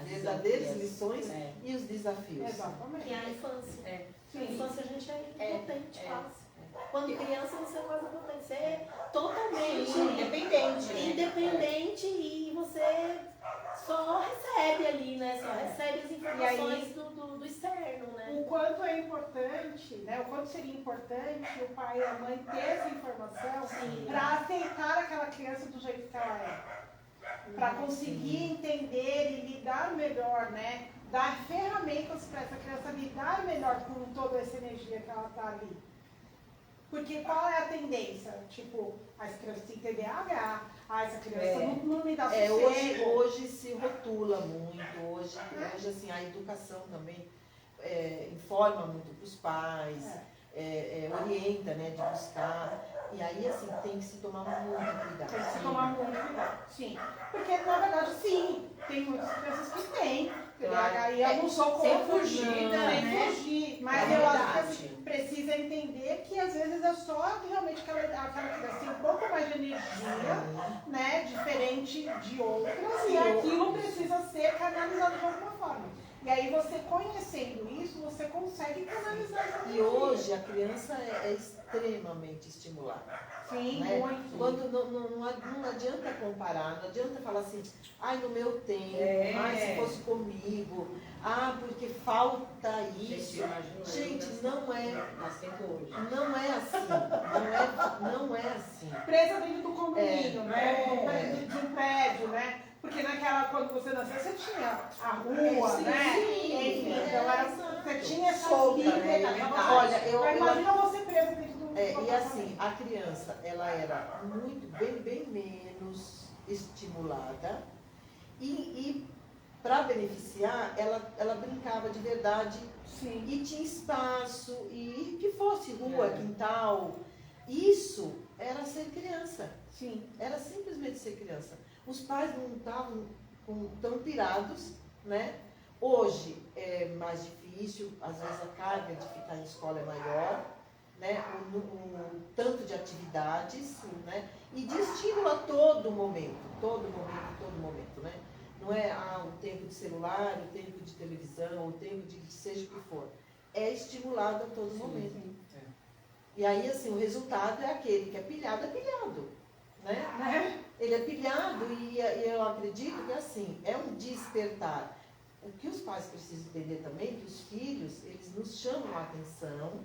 verdadeiras lições e os desafios. Exatamente. Que é a infância. Na infância a gente é impotente, fácil. Quando criança você é quase potente, você é totalmente independente e você só recebe ali, né? Só recebe as informações do externo, né? O quanto é importante, né? O quanto seria importante o pai e a mãe ter essa informação para aceitar aquela criança do jeito que ela é. Para conseguir entender e lidar melhor, né? Dar ferramentas para essa criança lidar melhor com toda essa energia que ela está ali. Porque qual é a tendência? Tipo, essa criança tem TDAH, essa criança não me dá sossego. Hoje se rotula muito, hoje assim, a educação também informa muito para os pais, orienta, né, de buscar. E aí, assim, tem que se tomar muito cuidado. Tem que se tomar muito cuidado, sim. Porque, na verdade, sim, tem muitas crianças que têm TDAH e eu não sou contra. Sem fugir, Sem fugir. Mas eu acho que precisa entender que, às vezes, é só realmente aquela criança tem um pouco mais de energia, né, diferente de outras, e aquilo precisa ser canalizado de alguma forma. E aí, você conhecendo isso, você consegue canalizar essa energia. E hoje a criança é extremamente estimulada. Sim, né? muito. Quando não adianta comparar, não adianta falar assim, ai, no meu tempo, ai, se fosse comigo, porque falta isso. Gente, não é assim. Não é assim. Presa dentro do condomínio, né? Dentro de um prédio, né? Porque quando você nasceu, você tinha a rua, né? Enfim, então você tinha essa liberdade. Olha, imagina você presa dentro do e assim, a criança, ela era bem menos estimulada e para beneficiar, ela brincava de verdade. Sim. E tinha espaço, e que fosse rua, quintal. Isso era ser criança. Sim. Era simplesmente ser criança. Os pais não estavam tão pirados, né? Hoje é mais difícil, às vezes a carga de ficar em escola é maior, né? O tanto de atividades, né? E de estímulo a todo momento, né? Não é o tempo de celular, o tempo de televisão, o tempo de seja o que for. É estimulado a todo momento. E aí, assim, o resultado é aquele que é pilhado, né? Ele é pilhado e eu acredito que, assim, é um despertar. O que os pais precisam entender também, que os filhos, eles nos chamam a atenção,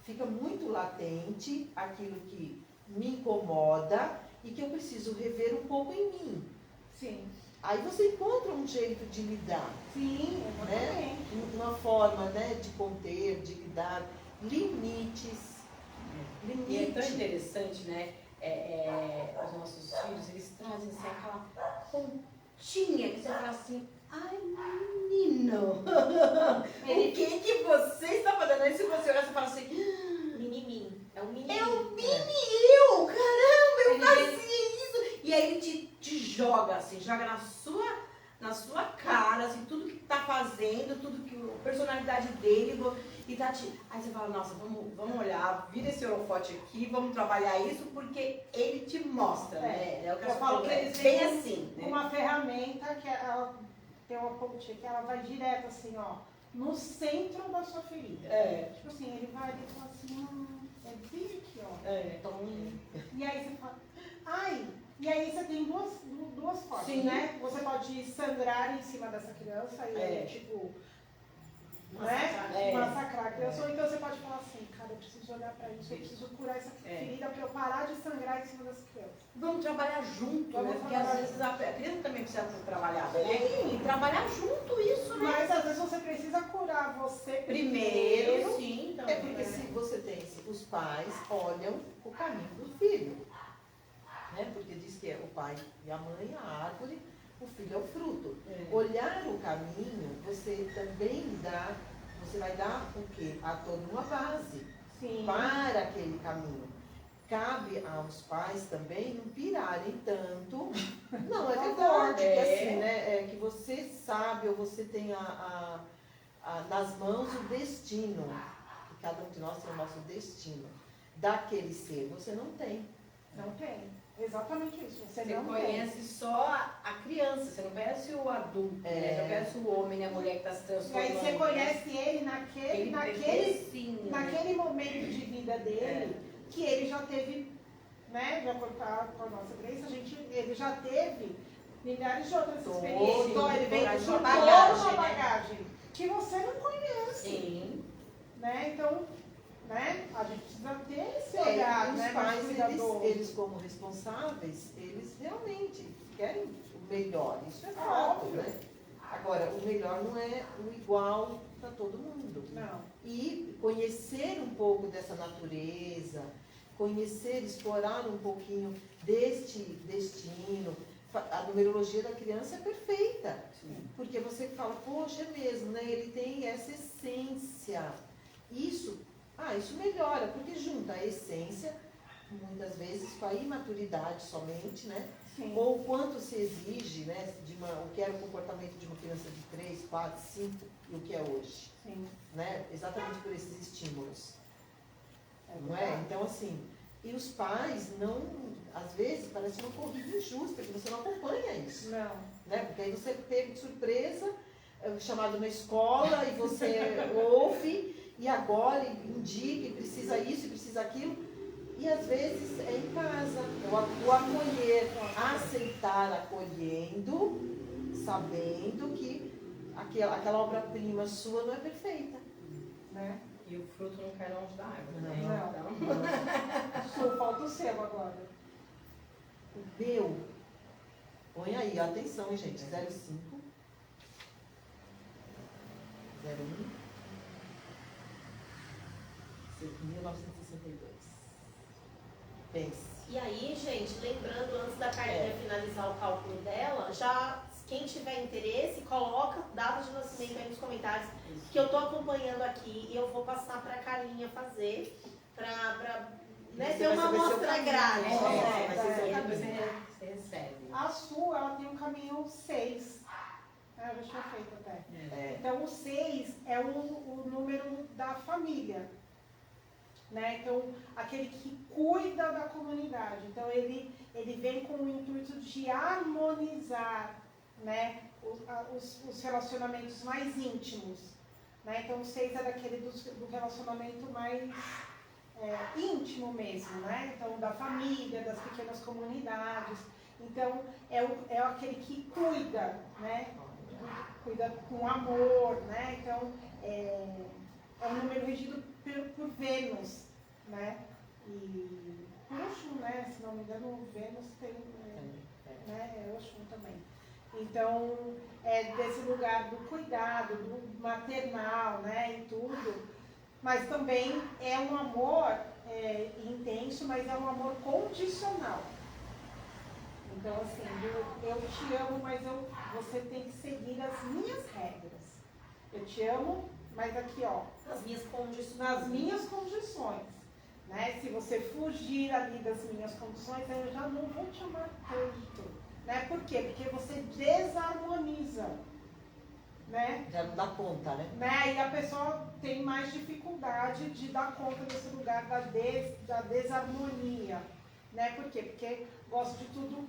fica muito latente aquilo que me incomoda e que eu preciso rever um pouco em mim. Sim. Aí você encontra um jeito de lidar. Sim, né? Uma forma, né, de conter, de lidar. Limites. E é tão interessante, né? Os nossos filhos, eles trazem assim, aquela pontinha que você fala assim, ai, menino, o que você está fazendo? Aí se você olhar, você fala assim, Mini-min. É o mini. Caramba, eu fazia isso. E aí ele te joga, assim, joga na sua cara, assim, tudo que tá fazendo, tudo que a personalidade dele, e tá aí você fala, nossa, vamos olhar, vira esse holofote aqui, vamos trabalhar isso, porque ele te mostra, né? Eu falo que eles bem têm assim, né? uma ferramenta que tem uma pontinha que ela vai direto assim, ó, no centro da sua ferida. Tipo assim, ele vai ali e fala assim, é bem aqui, ó. E aí você fala, ai, e aí você tem duas formas, Sim. né? Você pode sangrar em cima dessa criança e aí, tipo, massacrar a criança, ou então você pode falar assim, cara, eu preciso olhar pra isso, eu preciso curar essa ferida pra eu parar de sangrar em cima dessa criança. Vamos trabalhar junto, Vamos né? Porque trabalhar às vezes a criança também precisa ser trabalhada, né? Sim. E trabalhar junto isso, né? Mas às vezes você precisa curar você Primeiro, sim, É também. porque se você tem, os pais olham o caminho do filho, né? Porque diz que é o pai e a mãe, a árvore, o filho é o fruto. Olhar o caminho, você também você vai dar o quê? A toda uma base para aquele caminho. Cabe aos pais também não pirarem tanto. Não, é verdade, que assim, né? É que você sabe ou você tem nas mãos o destino. Que cada um de nós tem o nosso destino. Daquele ser, você não tem. Não tem. Exatamente isso. Você Você não conhece só a criança, você não conhece o adulto, né? Você não conhece o homem, a mulher que está se tem. E transformando. aí você conhece ele naquele momento de vida dele, que ele já teve, né? De acordo com a nossa crença, ele já teve milhares de outras experiências. Então ele vem com toda uma bagagem que você não conhece. Sim. Né? Então, né? A gente precisa ter esse olhar, Os né? pais, cuidadoso. eles como responsáveis, eles realmente querem o melhor, isso é fato, Óbvio. né? Agora, o melhor não é o igual para todo mundo. Não. E conhecer um pouco dessa natureza, conhecer, explorar um pouquinho deste destino. A numerologia da criança é perfeita, porque você fala, poxa, é mesmo, né? Ele tem essa essência. Isso melhora, porque junta a essência, muitas vezes, com a imaturidade somente, né? Sim. Ou o quanto se exige, né? O que era o comportamento de uma criança de 3, 4, 5 e o que é hoje. Sim. Né? Exatamente por esses estímulos. Não é? verdade. Então, assim, e os pais não, às vezes, parece uma corrida injusta, que você não acompanha isso. Não. Né? Porque aí você pega de surpresa, chamado na escola, e você ouve, e agora indica, e precisa isso, e precisa aquilo. E às vezes é em casa, o acolher, aceitar acolhendo, sabendo que aquela obra-prima sua não é perfeita. Né? E o fruto não cai longe da árvore, Não. né? Então, Só falta o seu agora. O meu, põe aí, atenção, hein, gente, 05, 01, 1962. Pense. E aí, gente, lembrando, antes da Carlinha finalizar o cálculo dela, já quem tiver interesse, coloca data de nascimento aí nos comentários, que eu tô acompanhando aqui e eu vou passar pra Carlinha fazer, pra né, ter uma amostra grátis. depois você recebe. A sua, ela tem um caminho 6. Eu já tinha feito até. Então, o 6 é o número da família. Né? Então, aquele que cuida da comunidade. Então, ele vem com o intuito de harmonizar, né, os relacionamentos mais íntimos. Né? Então, o 6 é daquele do relacionamento mais íntimo mesmo, né? Então, da família, das pequenas comunidades. Então, é aquele que cuida, né? Cuida com amor, né? Então, é um número regido por Vênus, né? E por Oxum, né? Se não me engano, Vênus tem, né? É Oxum também. Então, é desse lugar do cuidado, do maternal, né? E tudo. Mas também é um amor intenso, mas é um amor condicional. Então, assim, eu te amo, mas você tem que seguir as minhas regras. Eu te amo, mas aqui, ó, Nas minhas condições. nas minhas condições. Né? Se você fugir ali das minhas condições, aí eu já não vou te amar tanto. Né? Por quê? Porque você desarmoniza. Né? Já não dá conta, né? E a pessoa tem mais dificuldade de dar conta desse lugar da desarmonia. né? Por quê? Porque gosto de tudo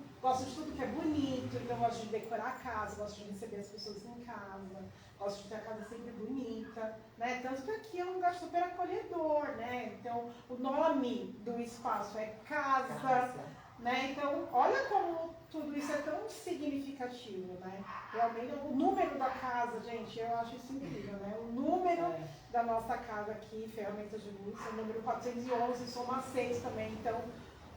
que é bonito, então gosto de decorar a casa, gosto de receber as pessoas em casa, gosto de ter a casa sempre bonita, né? Tanto que aqui é um lugar super acolhedor, né? Então, o nome do espaço é casa. Né? Então, olha como tudo isso é tão significativo, né? Realmente, o número da casa, gente, eu acho isso incrível, né? O número da nossa casa aqui, Ferramentas de Luz, é o número 411, soma 6 também, então,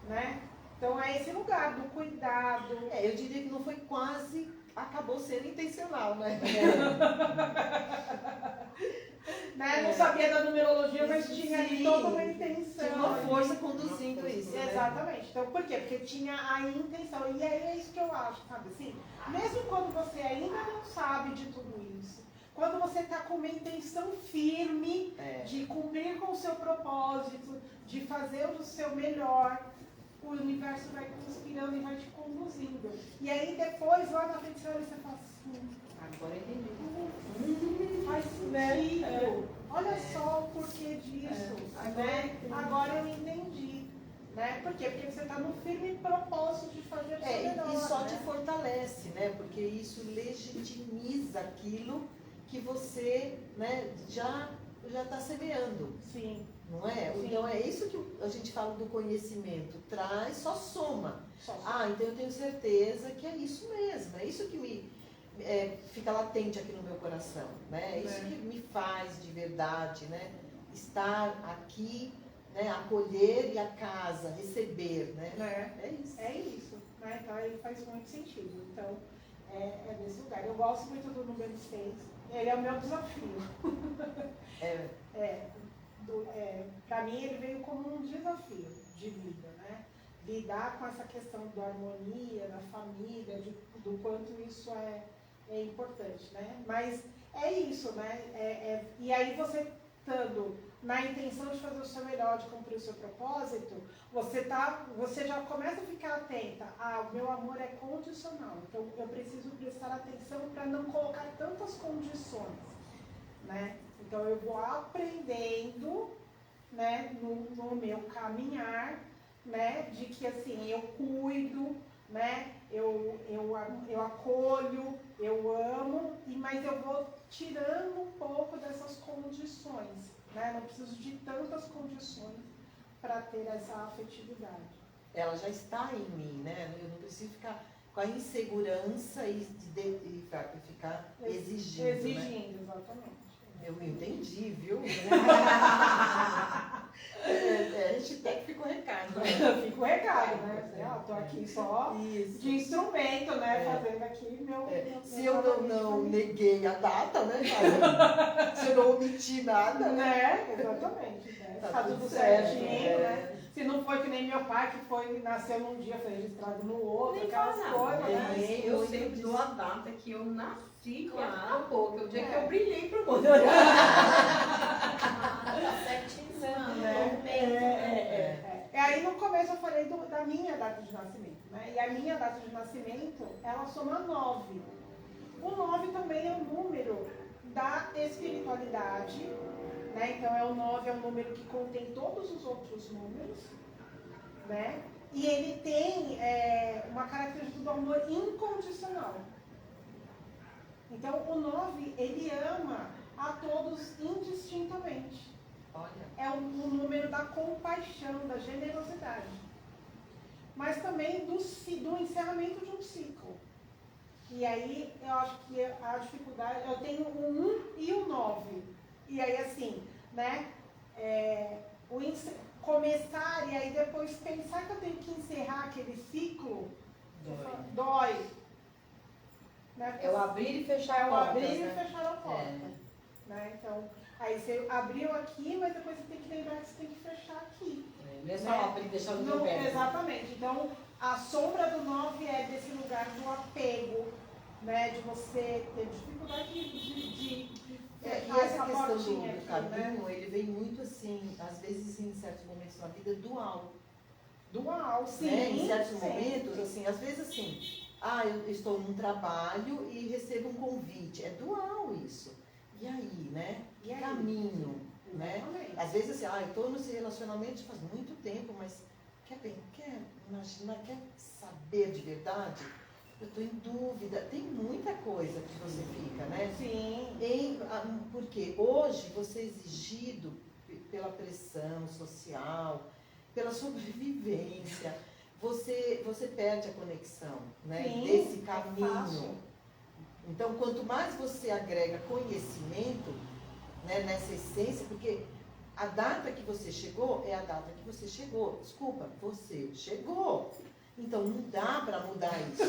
né? Então, é esse lugar do cuidado. Eu diria que não foi quase, acabou sendo intencional, né? Né? Não sabia da numerologia, mas tinha ali toda uma intenção. Tinha uma força conduzindo isso, né? Exatamente. Então, por quê? Porque tinha a intenção. E aí é isso que eu acho, sabe assim? Mesmo quando você ainda não sabe de tudo isso, quando você está com uma intenção firme de cumprir com o seu propósito, de fazer o seu melhor, o universo vai conspirando e vai te conduzindo. E aí depois, lá na frente, você olha e você fala assim... Agora entendi. Faz sentido. Olha só o porquê disso. Agora eu entendi. Né? Por quê? Porque você está no firme propósito de fazer o seu melhor. E só te fortalece, né? Porque isso legitimiza aquilo que você, né, já está semeando. Sim. Não é? Sim. Então é isso que a gente fala do conhecimento. Traz, só soma. Então eu tenho certeza que é isso mesmo. É isso que me... fica latente aqui no meu coração, né? É isso que me faz de verdade, né? Estar aqui, né? Acolher e a casa, receber, né? É isso. É isso, né? Então aí faz muito sentido. Então é desse lugar. Eu gosto muito do número 6. Ele é o meu desafio. Para mim ele veio como um desafio de vida, né? Lidar com essa questão da harmonia, da família, do quanto isso é importante, né? Mas é isso, né? E aí você estando na intenção de fazer o seu melhor, de cumprir o seu propósito, você já começa a ficar atenta. O meu amor é condicional, então eu preciso prestar atenção para não colocar tantas condições, né? Então eu vou aprendendo, né, no meu caminhar, né, de que assim, eu cuido, né? Eu acolho, eu amo, mas eu vou tirando um pouco dessas condições, né? Não preciso de tantas condições para ter essa afetividade. Ela já está em mim, né? Eu não preciso ficar com a insegurança e ficar exigindo. Exigindo, né? Exatamente. Eu me entendi, viu? Hashtag fica o recado. Fica o recado, né? Estou aqui só de instrumento, né? Fazendo aqui meu... Se eu não neguei a data, né, cara? Se eu não omiti nada, né? Exatamente. Né? Tá tudo certinho, né? Se não foi que nem meu pai, que nasceu num dia, foi registrado no outro, aquelas coisas, né? Eu sempre dou a data que eu nasci, claro. E acabou, que é o dia que eu brilhei pro mundo. Aí no começo eu falei da minha data de nascimento, né? E a minha data de nascimento, ela soma 9. O 9 também é o número da espiritualidade, né? Então o 9 é um número que contém todos os outros números, né? E ele tem uma característica do amor incondicional. Então o 9, ele ama a todos indistintamente. É o número da compaixão, da generosidade. Mas também do encerramento de um ciclo. E aí eu acho que a dificuldade, eu tenho o 1 e o 9. E aí assim, né? Começar e aí depois pensar que eu tenho que encerrar aquele ciclo, dói. Né? É o abrir e fechar a porta. Abrir e fechar a porta. Né? Então, aí você abriu aqui, mas depois você tem que lembrar que você tem que fechar aqui. Não é só abrir e deixar no pé. Exatamente. Então, a sombra do 9 é desse lugar do apego, né? De você ter dificuldade de e essa questão do caminho, né? Ele vem muito assim, às vezes em certos momentos na vida, dual. Dual, sim. Né? Em certos momentos, assim, às vezes assim, eu estou num trabalho e recebo um convite. É dual isso. E aí, né? Que caminho, né? Às vezes assim, eu estou nesse relacionamento faz muito tempo, mas quer imaginar, quer saber de verdade? Eu estou em dúvida. Tem muita coisa que você fica, né? Sim. Porque hoje você é exigido pela pressão social, pela sobrevivência, você perde a conexão, né? Sim, desse é caminho. fácil. Então, quanto mais você agrega conhecimento, né, nessa essência, porque a data que você chegou é a data que você chegou. Desculpa, você chegou. Então, não dá para mudar isso.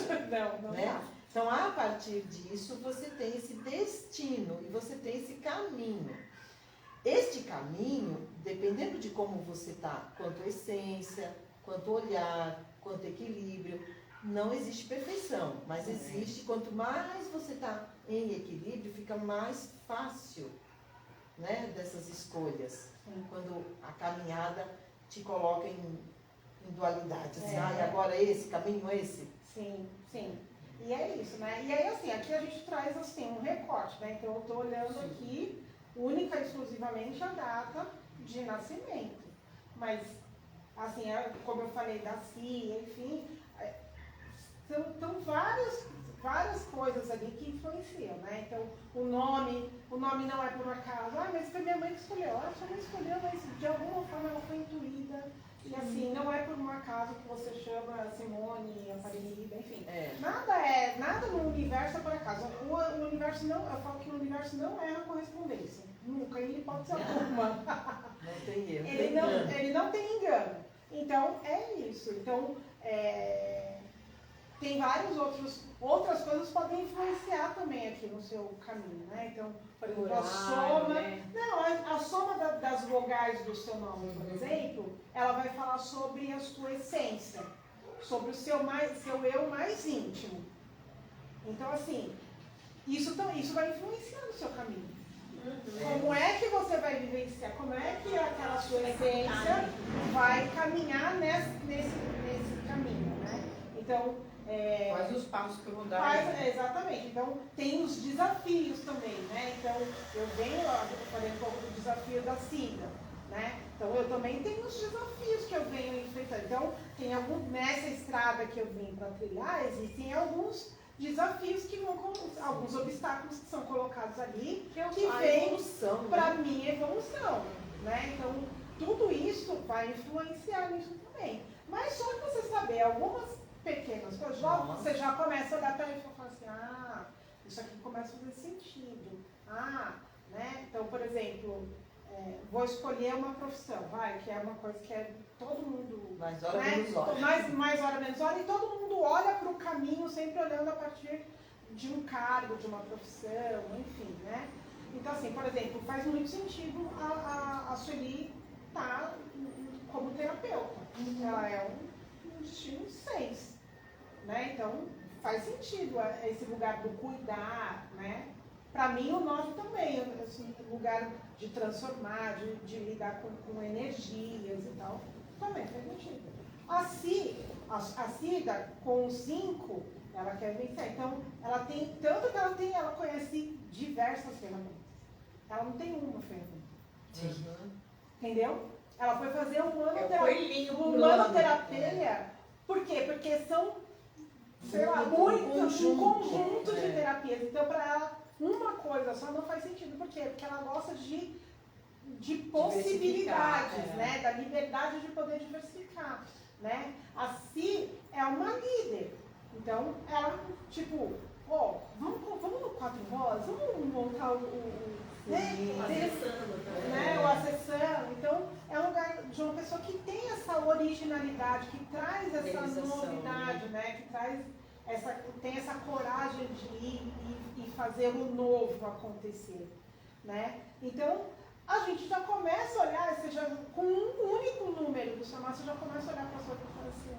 Não né? dá. Então, a partir disso, você tem esse destino e você tem esse caminho. Este caminho, dependendo de como você está, quanto essência, quanto olhar, quanto equilíbrio, não existe perfeição, mas existe, quanto mais você está em equilíbrio, fica mais fácil, né, dessas escolhas. Quando a caminhada te coloca em dualidade, assim, e agora esse, caminho esse. Sim, sim. E é isso, né? E aí, assim, aqui a gente traz, assim, um recorte, né? Então, eu estou olhando aqui, única e exclusivamente a data de nascimento. Mas, assim, como eu falei da CIA, enfim, são várias coisas ali que influenciam, né? Então, o nome não é por um acaso. Mas foi minha mãe que escolheu. Sua mãe escolheu, mas de alguma forma ela foi intuída. E assim, não é por um acaso que você chama Simone, Aparecida, enfim. Nada no universo é por acaso. O universo não, eu falo que o universo não erra correspondência. Nunca, em hipótese alguma. Não tem erro. Ele não tem engano. Então, é isso. Então, tem outras coisas que podem influenciar também aqui no seu caminho, né? Então, por exemplo, a soma... né? Não, a soma das vogais do seu nome, por exemplo, ela vai falar sobre a sua essência, sobre o seu eu mais íntimo. Então, assim, isso vai influenciar no seu caminho. Como é que você vai vivenciar? Como é que aquela sua essência vai caminhar nesse caminho, né? Então, Quais os passos que eu vou dar? Exatamente. Então, tem os desafios também, né? Então, eu falei um pouco do desafio da SIDA, né? Então, eu também tenho os desafios que eu venho enfrentando. Então, nessa estrada que eu vim para trilhar, existem alguns desafios alguns obstáculos que são colocados ali, que vêm para a minha evolução, né? Então, tudo isso vai influenciar nisso também. Mas só que você saber algumas pequenas coisas, você já começa a olhar para isso e falar assim, isso aqui começa a fazer sentido. Né? Então, por exemplo, vou escolher uma profissão, que é uma coisa que todo mundo... Mais hora, menos hora. Mais hora, menos hora, e todo mundo olha para o caminho, sempre olhando a partir de um cargo, de uma profissão, enfim, né? Então, assim, por exemplo, faz muito sentido a Sueli estar como terapeuta. Ela é um destino 6, né? Então, faz sentido esse lugar do cuidar, né? Para mim, o 9 também, assim, lugar de transformar, de lidar com energias e tal, também faz sentido. A Cida, com o 5, ela quer vencer. Então, ela tem, tanto que ela conhece diversas ferramentas. Ela não tem uma ferramenta. Entendeu? Ela foi fazer um humanoterapia. Por quê? Porque são, sei lá, um conjunto de terapias. Então, para ela, uma coisa só não faz sentido. Por quê? Porque ela gosta de possibilidades, né? Da liberdade de poder diversificar, né? A Si é uma líder. Então, ela, tipo, vamos no 4 Vozes, vamos montar o acessando. Então, é um lugar de uma pessoa que tem essa originalidade, que traz essa novidade, né? Que tem essa coragem de ir e fazer o novo acontecer, né? Então, a gente já começa a olhar, com um único número do seu mapa, você já começa a olhar para a sua vida e fala assim,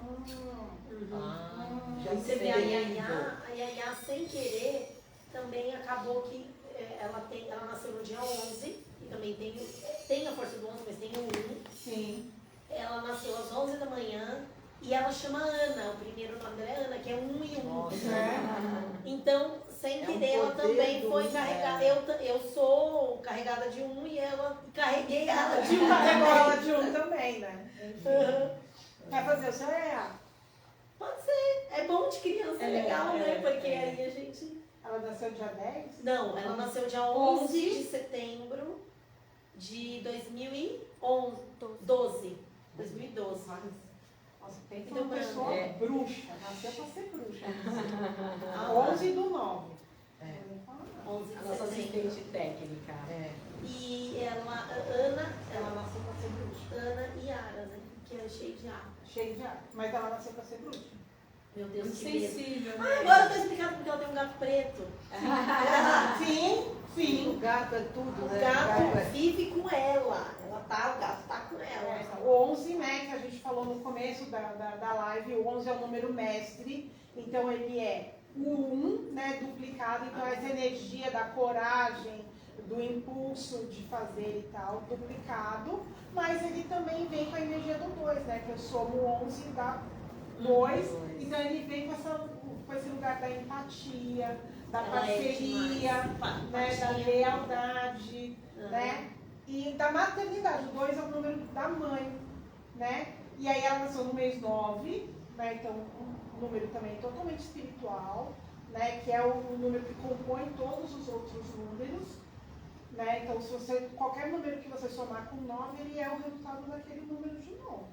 já você vê a Yaya, sem querer, também acabou que ela nasceu no dia 11, e também tem a força do 11, mas tem o 1. Sim. Ela nasceu às 11 da manhã, e ela chama Ana, o primeiro nome dela é Ana, que é 1 e 1. Então, sem querer, ela também foi carregada. Eu sou carregada de 1 e ela carreguei ela de 1. Carregou ela de 1 também, né? Vai fazer o seu EA? Pode ser. É bom de criança, é legal, né? Porque aí a gente... Ela nasceu dia 10? Não, ela nasceu dia 11 de setembro de 2012. 2012. Nossa, tem que Então, uma pessoa é. bruxa. Nasceu pra ser bruxa. Ah, 11 do 9. É. 11 A de nossa setembro. assistente técnica. É. E ela, Ana, Ela nasceu pra ser bruxa. Ana Yara, né? Que é cheio de ar. Cheio de ar. Mas ela nasceu pra ser bruxa. Meu Deus, Muito que medo. sensível, Ah, né? agora eu tô explicando porque ela tem um gato preto. Sim, sim. O gato é tudo, O né? gato vive com ela. O gato tá com ela. O 11, né, que a gente falou no começo da live, o 11 é o número mestre, então ele é o 1, né, duplicado, então essa energia da coragem, do impulso de fazer e tal, duplicado, mas ele também vem com a energia do 2, né, que eu somo o 11 da 2, então ele vem com esse lugar da empatia, da Ela é parceria, demais. né, da lealdade, né? E da maternidade, o 2 é o número da mãe, né? E aí ela nasceu no mês 9, né? Então um número também totalmente espiritual, né? Que é o número que compõe todos os outros números, né? Então se você, qualquer número que você somar com 9, ele é o resultado daquele número de novo.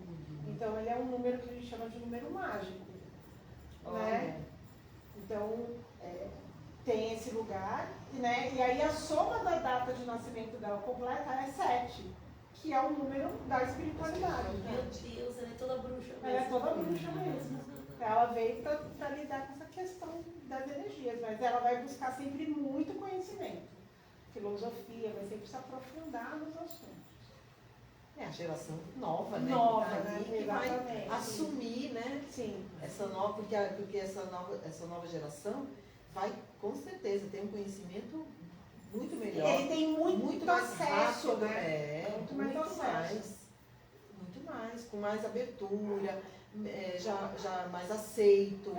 Então ele é um número que a gente chama de número mágico, né? Então tem esse lugar, né? E aí a soma da data de nascimento dela completa é 7, que é o número da espiritualidade. Meu Né? Deus, ela é toda bruxa mesmo. Ela é toda bruxa mesmo. Ela veio para lidar com essa questão das energias, mas ela vai buscar sempre muito conhecimento. Filosofia, vai sempre se aprofundar nos assuntos. É a geração nova, né? Nova, que tá né? ali, que vai Exatamente. assumir, né? Sim. Essa nova, porque essa nova geração vai, com certeza, ter um conhecimento muito melhor. Ele tem muito mais acesso, rápido, né? É, Muito muito, mais acesso. mais. Muito mais, com mais abertura, já mais aceito.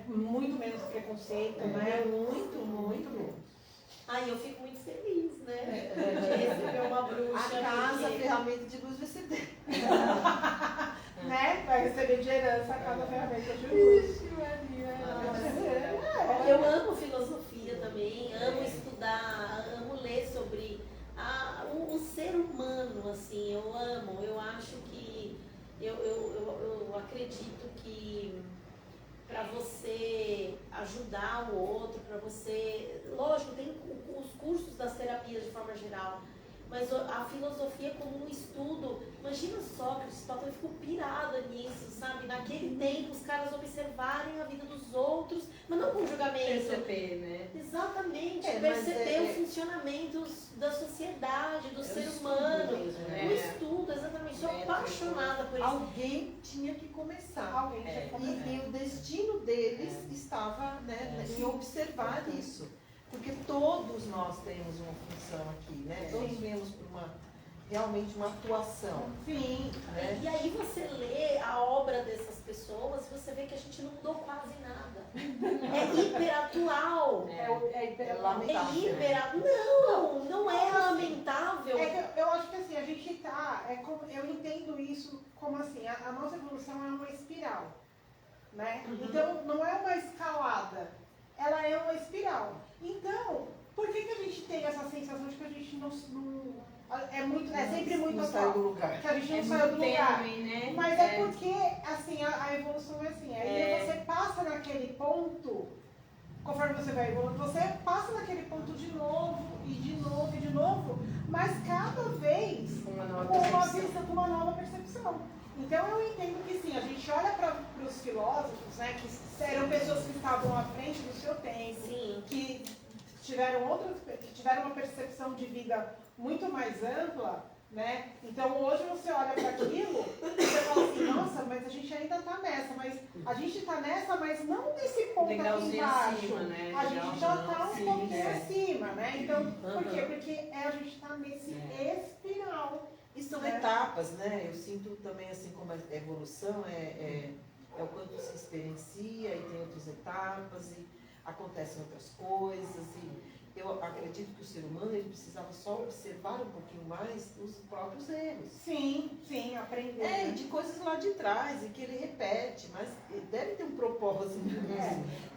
Muito menos preconceito, né? Muito menos. Ai, eu fico muito feliz, né? De receber uma bruxa. A casa, porque- ferramenta de luz vai ser dela. Né? Vai receber de herança a cada ferramenta de luz. Eu amo filosofia também, amo estudar, amo ler sobre o ser humano, assim, eu amo, eu acho que, eu acredito que para você ajudar o outro, para você, lógico, tem os cursos das terapias de forma geral, mas a filosofia como um estudo, imagina só que o Platão ficou pirado nisso, sabe? Naquele tempo os caras observarem a vida dos outros, mas não com julgamento. PCP, né? Exatamente, Mas perceber o funcionamento da sociedade, do ser humano. Mesmo, né? O estudo, exatamente. Sou apaixonada por isso. Alguém tinha que começar. Alguém tinha que começar. E o destino deles estava, né, em observar isso. Porque todos nós temos uma função aqui, né? Todos viemos por realmente uma atuação. Sim. Né? E aí você lê a obra dessas pessoas e você vê que a gente não mudou quase nada. É hiperatual. É lamentável. É hiperatual. Não é lamentável. É que eu acho que assim, a gente tá. Eu entendo isso como assim, a nossa evolução é uma espiral. Né? Uhum. Então não é uma escalada, ela é uma espiral. Então, por que a gente tem essa sensação de que a gente não é sempre muito não saiu do atual? lugar. Que a gente não saiu do lugar. Né? Mas é porque, assim, a evolução é assim. Aí você passa naquele ponto, conforme você vai evoluindo, você passa naquele ponto de novo, e de novo, e de novo, mas cada vez Com uma nova com uma percepção. vista, com uma nova percepção. Então eu entendo que sim, a gente olha para os filósofos, né, que eram pessoas que estavam à frente do seu tempo, Sim. que tiveram uma percepção de vida muito mais ampla, né? Então hoje você olha para aquilo e você fala assim, nossa, mas a gente ainda está nessa, mas a gente está nessa, mas não nesse ponto aqui Degrauzinho embaixo. acima, né? A gente já está um Sim, pouquinho é. acima, né? Então, por quê? Porque a gente está nesse espiral. E são É. etapas, né? Eu sinto também, assim, como a evolução é o quanto se experiencia e tem outras etapas e acontecem outras coisas eu acredito que o ser humano ele precisava só observar um pouquinho mais os próprios erros. Sim, sim, aprender. E de coisas lá de trás, e que ele repete, mas deve ter um propósito.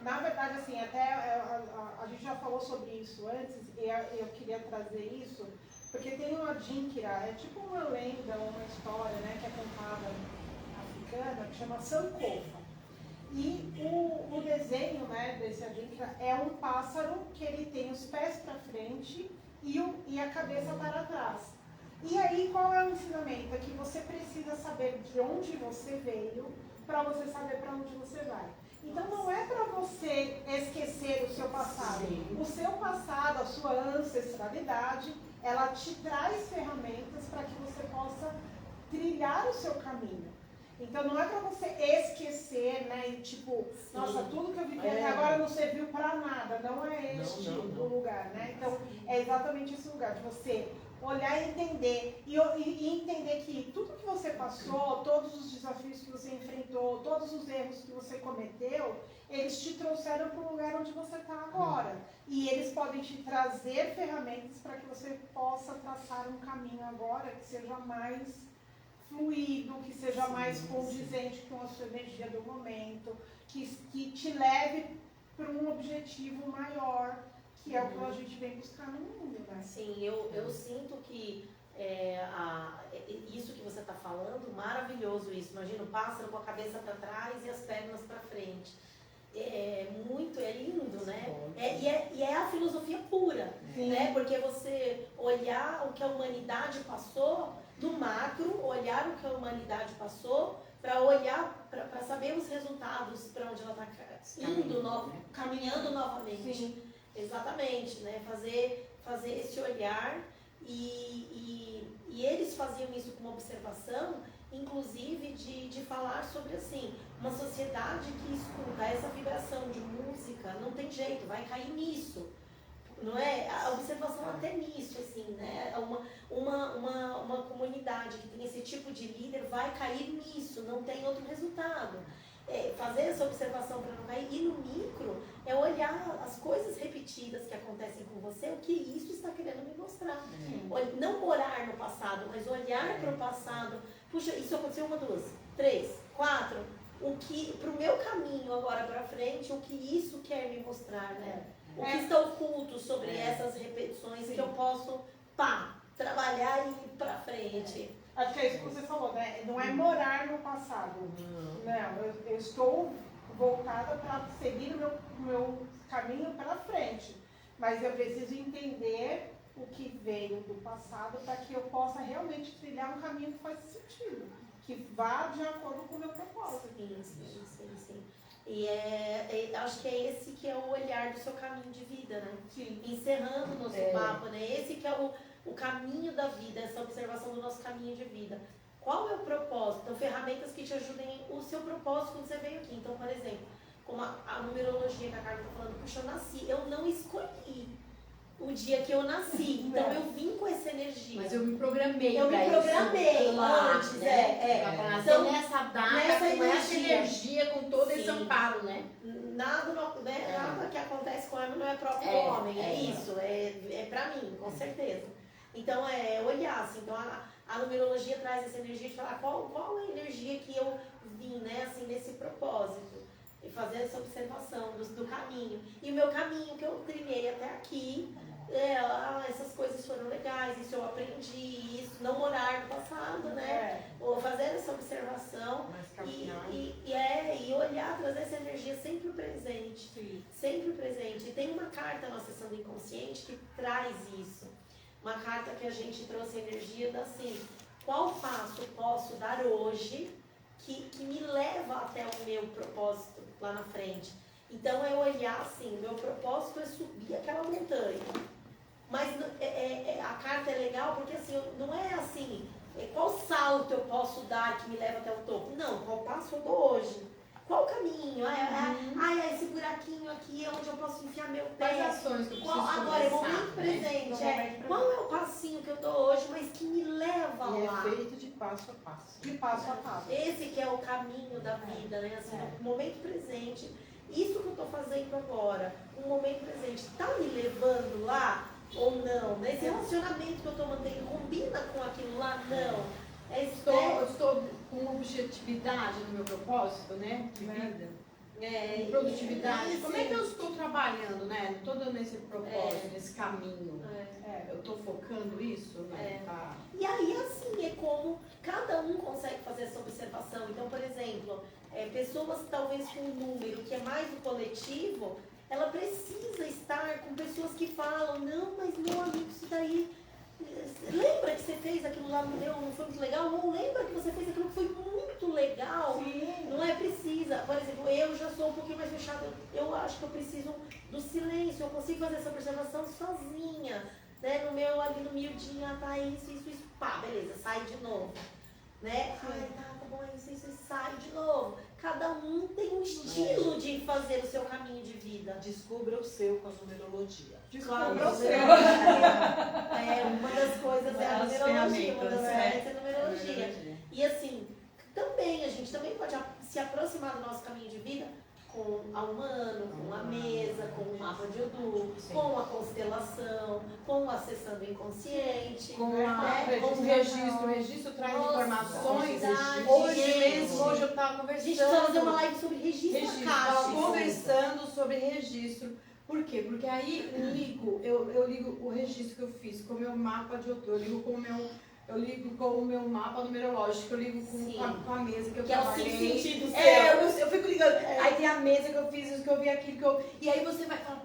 Na verdade, assim, até a gente já falou sobre isso antes, e eu queria trazer isso, porque tem uma Adinkra, é tipo uma lenda, uma história, né, que é contada africana, que chama Sankofa. E o desenho, né, desse Adinkra é um pássaro que ele tem os pés para frente e a cabeça para trás. E aí, qual é o ensinamento? É que você precisa saber de onde você veio para você saber para onde você vai. Então, não é para você esquecer o seu passado. O seu passado, a sua ancestralidade, ela te traz ferramentas para que você possa trilhar o seu caminho. Então, não é para você esquecer, né? E tipo, nossa, tudo que eu vivi até agora não serviu para nada. Não é este o lugar, né? Então, é exatamente esse lugar de você olhar e entender. E entender que tudo que você passou, todos os desafios que você enfrentou, todos os erros que você cometeu, eles te trouxeram para o lugar onde você está agora. E eles podem te trazer ferramentas para que você possa traçar um caminho agora que seja mais fluido, que seja mais condizente com a sua energia do momento, que te leve para um objetivo maior, que é o que a gente vem buscar no mundo, né? Sim, eu sinto que isso que você está falando, maravilhoso isso. Imagina o pássaro com a cabeça para trás e as pernas para frente. É lindo, né? E é a filosofia pura, né? Porque você olhar o que a humanidade passou, do macro, olhar o que a humanidade passou, para olhar, para saber os resultados, para onde ela está indo, caminhando novamente. Sim. Exatamente, né? Fazer esse olhar e eles faziam isso com uma observação, inclusive de falar sobre assim, uma sociedade que escuta essa vibração de música, não tem jeito, vai cair nisso. Não é? A observação até nisso, assim, né? Uma comunidade que tem esse tipo de líder vai cair nisso, não tem outro resultado. Fazer essa observação para não cair. E no micro é olhar as coisas repetidas que acontecem com você, o que isso está querendo me mostrar. Não morar no passado, mas olhar para o passado. Puxa, isso aconteceu 1, 2, 3, 4. Para o meu caminho agora para frente, o que isso quer me mostrar, né? O que está oculto sobre essas repetições que eu posso, trabalhar e ir para frente. Acho que é isso que você falou, né? Não é morar no passado. Não, eu estou voltada para seguir o meu caminho para frente. Mas eu preciso entender o que veio do passado para que eu possa realmente trilhar um caminho que faz sentido, que vá de acordo com o meu propósito. Sim. E acho que é esse que é o olhar do seu caminho de vida, né? Sim. Encerrando o nosso papo, né? Esse que é o caminho da vida, essa observação do nosso caminho de vida. Qual é o propósito? Então, ferramentas que te ajudem o seu propósito quando você veio aqui. Então, por exemplo, como a numerologia que a Carla está falando, puxa, eu nasci, eu não escolhi o dia que eu nasci. Então, eu vim com essa energia. Mas eu me programei. Eu me programei antes, Pra nascer Então, nessa data, nessa com essa energia, com todo esse Sim. amparo, né? Nada que acontece com o homem não é próprio do homem, isso, é pra mim, com certeza. Então, é olhar, assim, então a numerologia traz essa energia de falar qual é a energia que eu vim, né, assim, nesse propósito, e fazer essa observação do caminho. E o meu caminho que eu trilhei até aqui, essas coisas foram legais, isso eu aprendi, isso, não morar no passado, né? Ou fazer essa observação e olhar, trazer essa energia sempre presente. Sim. Sempre presente. E tem uma carta na sessão do inconsciente que traz isso. Uma carta que a gente trouxe energia da assim, qual passo posso dar hoje que me leva até o meu propósito lá na frente? Então é olhar assim, meu propósito é subir aquela montanha. Mas a carta é legal porque assim, não é assim, qual salto eu posso dar que me leva até o topo? Não, qual passo eu dou hoje? Qual o caminho? Esse buraquinho aqui é onde eu posso enfiar meu pé. Quais ações que eu preciso Agora, é começar, momento presente. Né? Qual é o passinho que eu dou hoje, mas que me leva E lá? é feito de passo a passo. De passo a passo. Esse que é o caminho da vida, né? Assim, no momento presente. Isso que eu estou fazendo agora, um momento presente, está me levando lá ou não? Esse relacionamento que eu estou mantendo combina com aquilo lá? Não. Eu estou com objetividade no meu propósito, né? De vida. Produtividade. isso. Como é que eu estou trabalhando, né? Não estou dando esse propósito, nesse caminho. Eu estou focando isso, né? Tá. E aí, assim, é como cada um consegue fazer essa observação. Então, por exemplo, pessoas talvez com um número que é mais do coletivo, ela precisa estar com pessoas que falam, não, mas meu amigo, isso daí, lembra que você fez aquilo lá, não foi muito legal? Ou lembra que você fez aquilo que foi muito legal? Sim. Não é precisa. Por exemplo, eu já sou um pouquinho mais fechada, eu acho que eu preciso do silêncio, eu consigo fazer essa observação sozinha. Né? No meu, ali no miudinho, tá isso, pá, beleza, sai de novo. Né? Ai, tá bom, isso, sai de novo. Cada um tem um estilo de fazer o seu caminho de vida. Descubra o seu com a numerologia. Descubra o seu. Uma das coisas é a numerologia, uma das ferramentas é a numerologia. Numerologia. E assim, também, a gente também pode se aproximar do nosso caminho de vida com a humano, com a mesa, com o mapa de Odu, com a constelação, com o acessando o inconsciente, Com né? o registro. O registro traz Nossa, informações. verdade. Hoje eu estava A conversando. gente precisa fazer uma live sobre registro Estava acástico. conversando sobre registro. Por quê? Porque aí eu ligo o registro que eu fiz com o meu mapa de Odu, eu ligo com o meu mapa numerológico, eu ligo com a mesa que eu Que é o trabalhei. cinco sentidos Eu fico ligando. Aí tem a mesa que eu fiz, isso que eu vi, aquilo que eu... E aí você vai falar,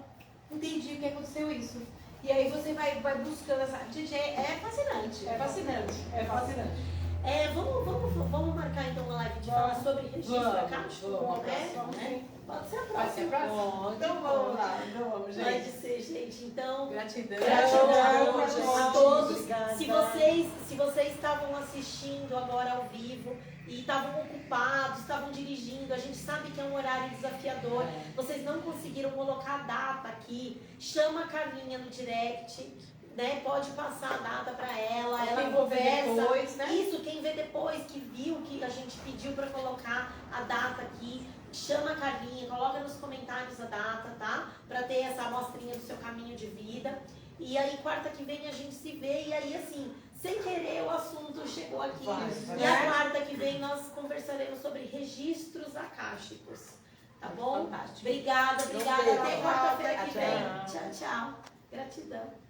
entendi o que aconteceu isso. E aí você vai buscando essa... Gente, é fascinante. É fascinante. É fascinante. Vamos marcar então uma live de falar sobre registro acástico? Vamos. Né? Pode ser a Vai ser próxima. a próxima? Então vamos lá. Então vamos, Pode gente. ser, gente. Então, Gratidão. gratidão a todos. Obrigada. Se vocês estavam assistindo agora ao vivo e estavam ocupados, estavam dirigindo, a gente sabe que é um horário desafiador. Vocês não conseguiram colocar a data aqui. Chama a Carlinha no direct, né? Pode passar a data para ela conversa. Depois, né? Isso, quem vê depois, que viu que a gente pediu para colocar a data aqui, chama a Carlinha, coloca nos comentários a data, tá? Para ter essa amostrinha do seu caminho de vida. E aí, quarta que vem a gente se vê. E aí, assim, sem querer, o assunto chegou aqui. E a quarta que vem nós conversaremos sobre registros acásticos. Tá bom? Fantástico. Obrigada. Beijo. Até quarta-feira que Tchau. vem. Tchau, tchau. Gratidão.